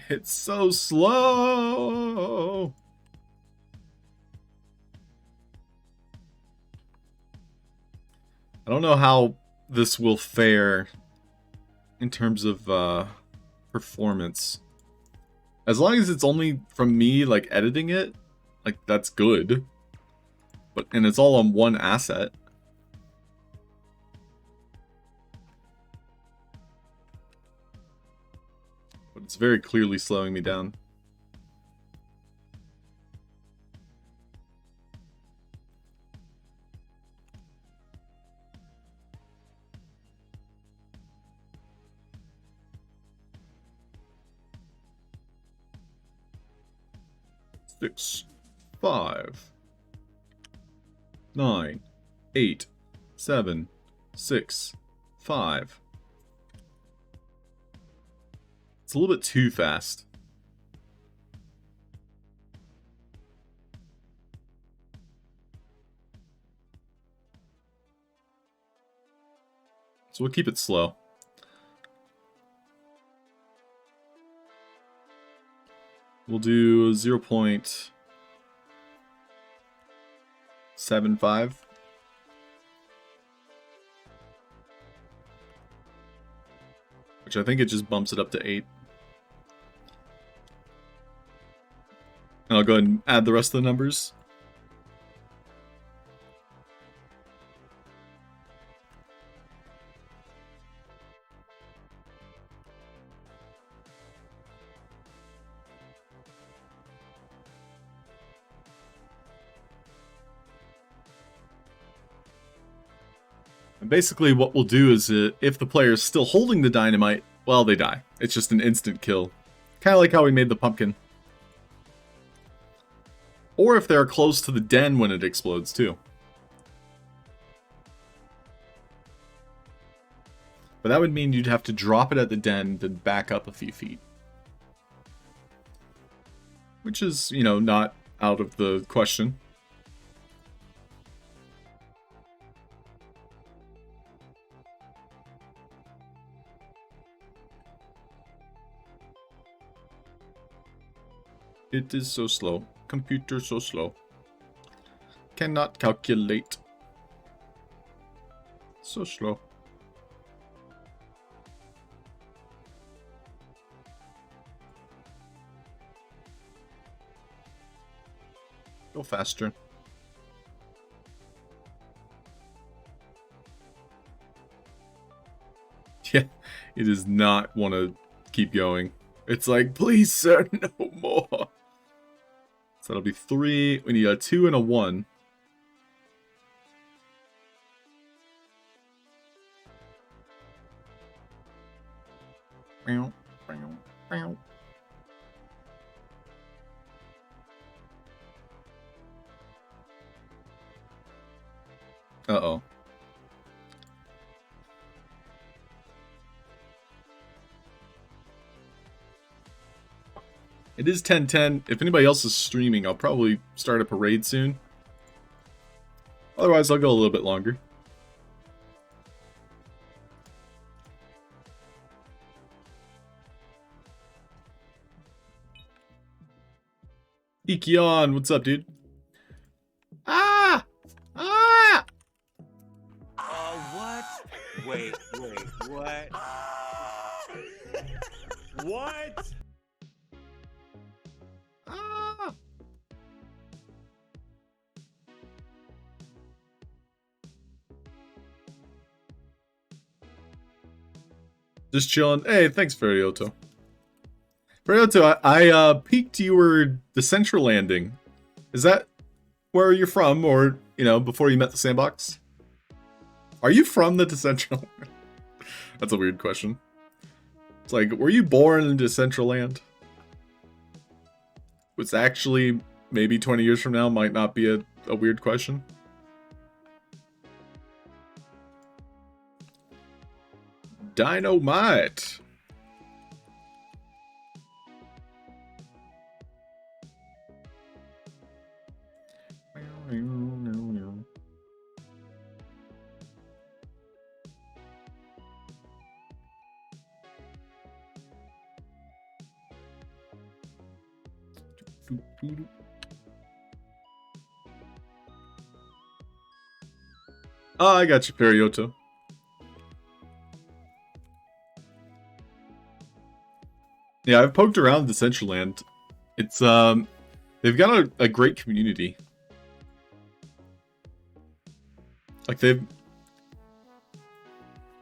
It's so slow. I don't know how this will fare in terms of performance. As long as it's only from me, like, editing it, like, that's good. And it's all on one asset. But it's very clearly slowing me down. Six, 5, 9, 8, 7, 6, 5. It's a little bit too fast. So we'll keep it slow. We'll do 0.75. Which I think it just bumps it up to 8. And I'll go ahead and add the rest of the numbers. And basically what we'll do is, if the player is still holding the dynamite, well, they die. It's just an instant kill. Kind of like how we made the pumpkin. Or if they're close to the den when it explodes, too. But that would mean you'd have to drop it at the den, then back up a few feet. Which is, you know, not out of the question. It is so slow. Computer so slow. Cannot calculate. So slow. Go faster. Yeah, it does not want to keep going. It's like, please, sir, no more. So that'll be 3. We need a 2 and a 1. Uh-oh. It is 10:10. If anybody else is streaming, I'll probably start a parade soon. Otherwise, I'll go a little bit longer. Ikion, what's up, dude? Ah! Ah! What? Wait, what? What? Ah! Just chilling. Hey, thanks, Ferrioto. Ferrioto, I peeked you were Decentralanding. Is that where you're from, or, you know, before you met the sandbox? Are you from the Decentraland? That's a weird question. It's like, were you born in Decentraland? Which actually, maybe 20 years from now, might not be a weird question. Dynamite! Oh, I got you, Perioto. Yeah, I've poked around Decentraland. It's, they've got a great community. Like,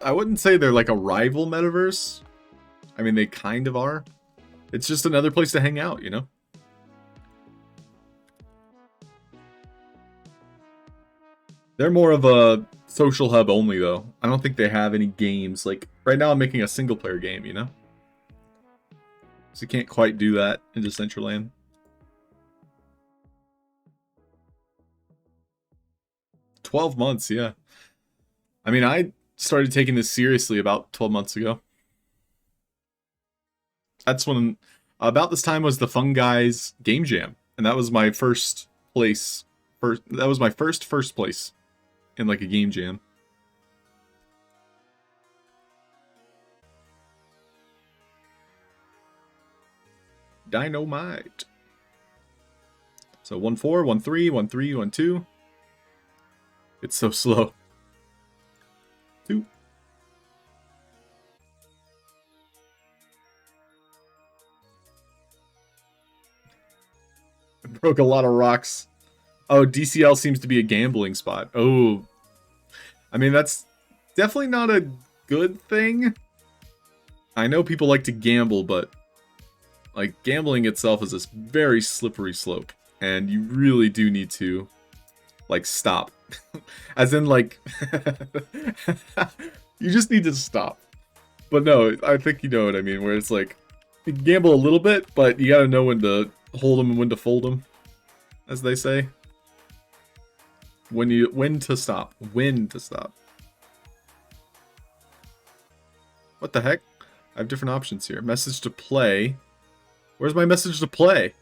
I wouldn't say they're like a rival metaverse. I mean, they kind of are. It's just another place to hang out, you know? They're more of a social hub only, though. I don't think they have any games. Like, right now I'm making a single-player game, you know? So you can't quite do that in Decentraland. $12 months, yeah. I mean, I started taking this seriously about 12 months ago. That's when, about this time was the Fun Guys Game Jam. And that was my first place. That was my first place in like a game jam. Dynamite. So 1-4, 1-3, 1-3, 1-2. It's so slow. 2. I broke a lot of rocks. Oh, DCL seems to be a gambling spot. Oh. I mean, that's definitely not a good thing. I know people like to gamble, but like gambling itself is this very slippery slope. And you really do need to Like, stop. As in, like, you just need to stop. But no, I think you know what I mean, where it's like, you can gamble a little bit, but you gotta know when to hold them and when to fold them, as they say. When to stop. When to stop. What the heck? I have different options here. Message to play. Where's my message to play?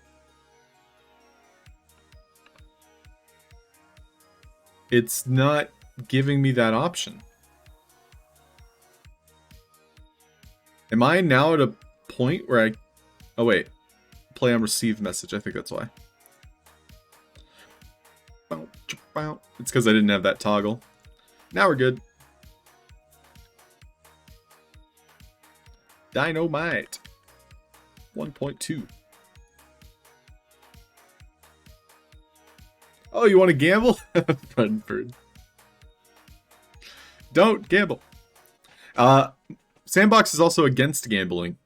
It's not giving me that option. Am I now at a point where I... Oh, wait. Play on received message. I think that's why. It's because I didn't have that toggle. Now we're good. Dynamite. 1.2. Oh, you want to gamble? Brentford. Don't gamble. Sandbox is also against gambling.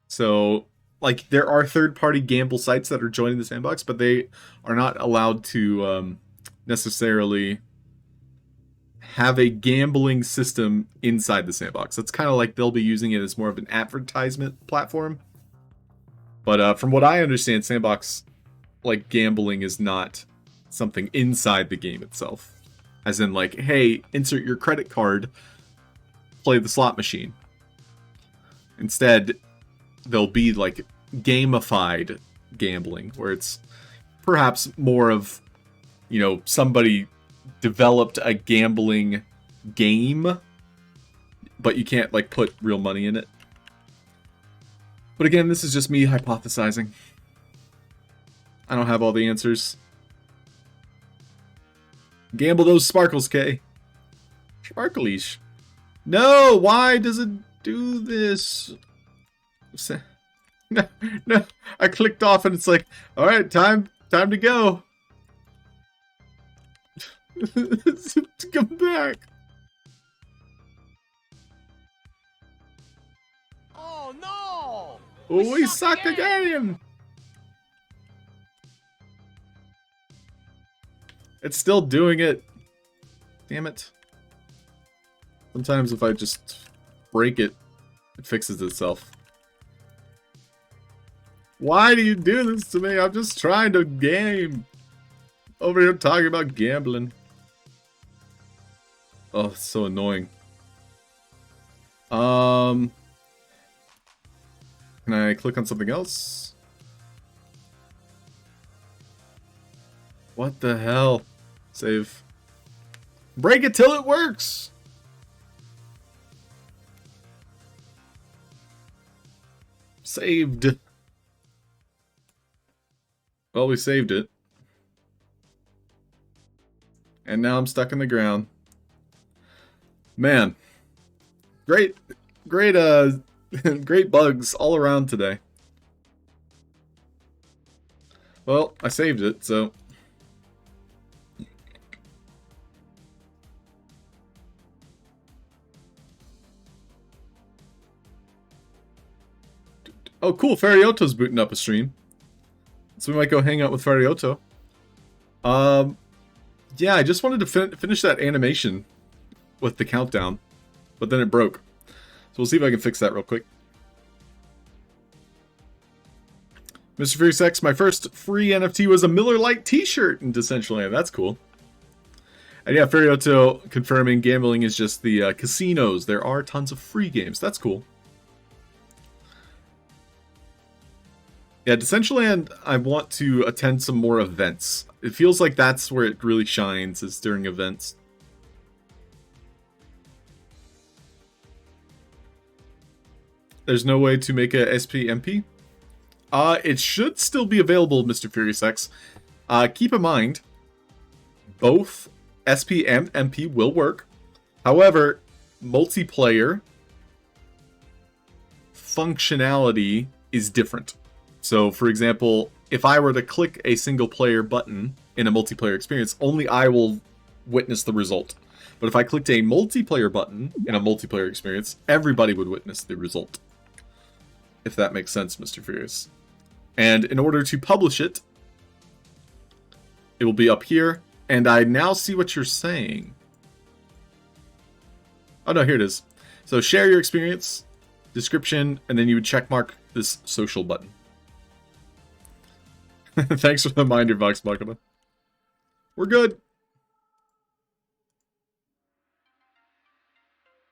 So, like, there are third-party gamble sites that are joining the Sandbox, but they are not allowed to necessarily have a gambling system inside the Sandbox. That's kind of like they'll be using it as more of an advertisement platform. But from what I understand, Sandbox, like, gambling is not something inside the game itself. As in, like, hey, insert your credit card, play the slot machine. Instead, there'll be, like, gamified gambling, where it's perhaps more of, you know, somebody developed a gambling game, but you can't, like, put real money in it. But again, this is just me hypothesizing. I don't have all the answers. Gamble those sparkles, Kay. Sparklies. No, why does it do this? No, no. I clicked off and it's like, all right, time to go. To come back. Oh no! We suck again. It's still doing it. Damn it. Sometimes if I just break it, it fixes itself. Why do you do this to me? I'm just trying to game. Over here talking about gambling. Oh, it's so annoying. Can I click on something else? What the hell? Save. Break it till it works! Saved. Well, we saved it. And now I'm stuck in the ground. Man. Great great bugs all around today. Well, I saved it, so oh, cool. Farioto's booting up a stream. So we might go hang out with Farioto. Yeah, I just wanted to finish that animation with the countdown, but then it broke. So we'll see if I can fix that real quick. Mr. Furious X, my first free NFT was a Miller Lite t-shirt in Decentraland. That's cool. And yeah, Farioto confirming gambling is just the casinos. There are tons of free games. That's cool. Yeah, Decentraland, I want to attend some more events. It feels like that's where it really shines, is during events. There's no way to make a SPMP? It should still be available, Mr. Furious X. Keep in mind, both SP and MP will work. However, multiplayer functionality is different. So, for example, if I were to click a single player button in a multiplayer experience, only I will witness the result. But if I clicked a multiplayer button in a multiplayer experience, everybody would witness the result. If that makes sense, Mr. Furious. And in order to publish it, it will be up here. And I now see what you're saying. Oh no, here it is. So share your experience, description, and then you would check mark this social button. Thanks for the reminder, Vox Machina. We're good.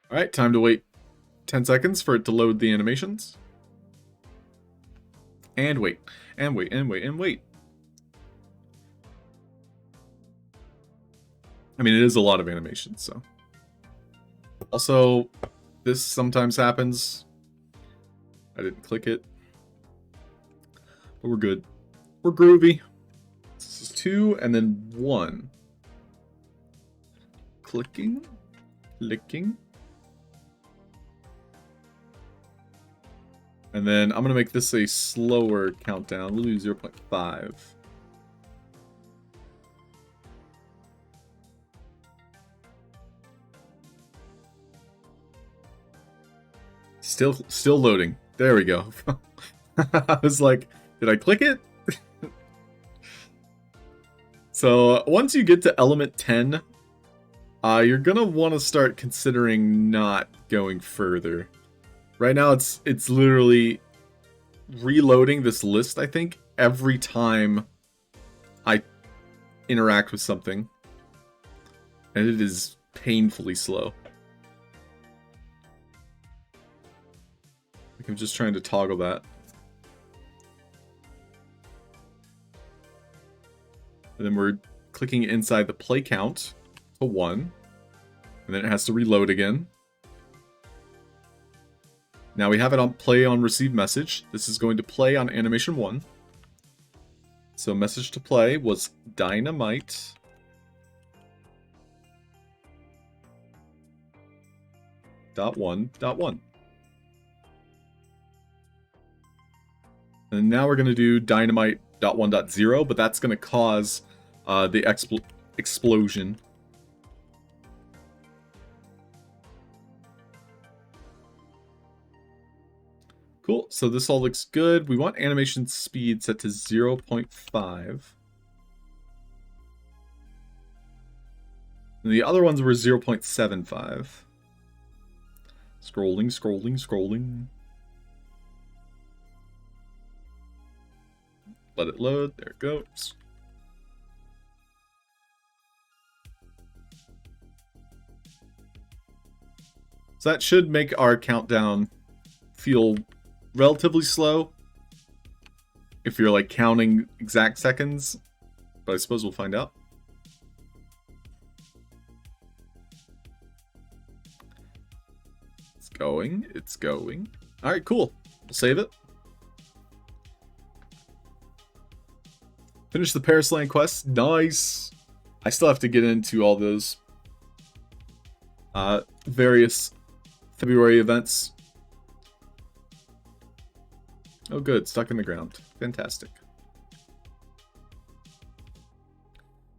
Alright, time to wait 10 seconds for it to load the animations. And wait, and wait, and wait, and wait. I mean, it is a lot of animations, so. Also, this sometimes happens. I didn't click it. But we're good. We're groovy. This is 2 and then 1. Clicking. Clicking. And then I'm going to make this a slower countdown. We'll do 0.5. Still loading. There we go. I was like, did I click it? So once you get to element 10, you're gonna want to start considering not going further. Right now it's literally reloading this list, I think, every time I interact with something. And it is painfully slow. I'm just trying to toggle that. And then we're clicking inside the play count to 1. And then it has to reload again. Now we have it on play on receive message. This is going to play on animation 1. So message to play was dynamite. .1.1. And now we're going to do dynamite.1.0, but that's going to cause the explosion. Cool, so this all looks good. We want animation speed set to 0.5. And the other ones were 0.75. Scrolling, scrolling, scrolling. Let it load. There it goes. So that should make our countdown feel relatively slow if you're like counting exact seconds, but I suppose we'll find out. It's going. It's going. All right, cool. We'll save it. Finish the Paris Land quest. Nice. I still have to get into all those various February events. Oh good, stuck in the ground. Fantastic.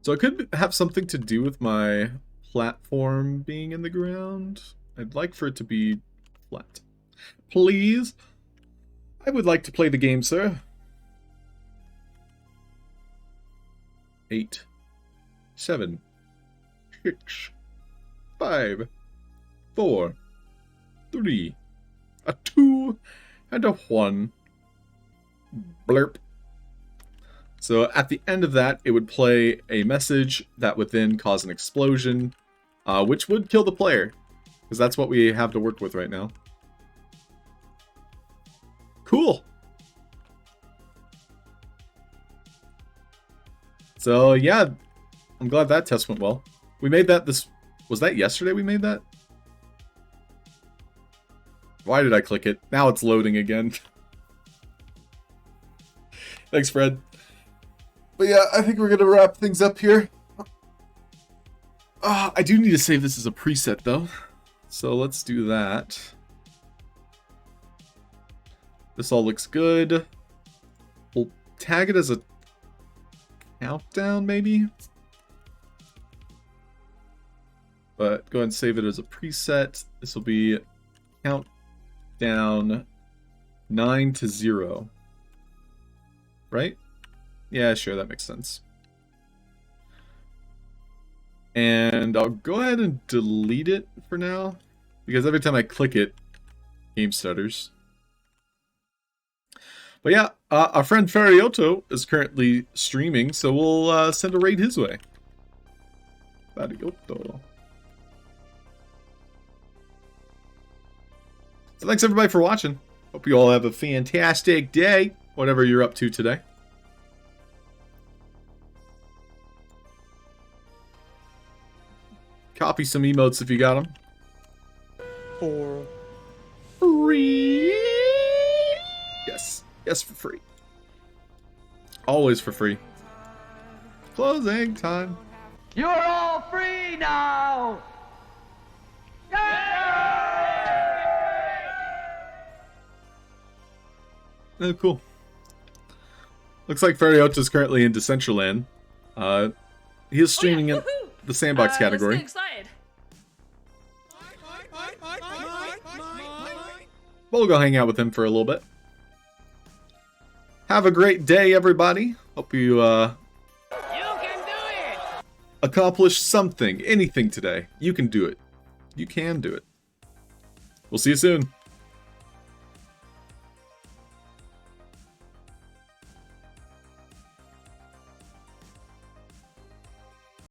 So it could have something to do with my platform being in the ground. I'd like for it to be flat. Please? I would like to play the game, sir. 8, 7, 6, 5, 4, 3, a 2, and a 1. Blurp. So at the end of that, it would play a message that would then cause an explosion, which would kill the player, because that's what we have to work with right now. Cool. So yeah, I'm glad that test went well. We made that was that yesterday we made that? Why did I click it? Now it's loading again. Thanks, Fred. But yeah, I think we're gonna wrap things up here. I do need to save this as a preset though. So let's do that. This all looks good. We'll tag it as a countdown, maybe? But go ahead and save it as a preset. This will be countdown 9 to 0. Right? Yeah, sure, that makes sense. And I'll go ahead and delete it for now, because every time I click it, game stutters. But yeah, our friend Farioto is currently streaming, so we'll send a raid his way. Farioto. So thanks everybody for watching. Hope you all have a fantastic day, whatever you're up to today. Copy some emotes if you got them. For free. Yes. Yes, for free. Always for free. Closing time. You're all free now! Oh, cool. Looks like Farioto's currently in Decentraland. He is streaming in the sandbox category. Let's get excited. We'll go hang out with him for a little bit. Have a great day, everybody. Hope you You can do it! accomplish something, anything today. You can do it. You can do it. We'll see you soon.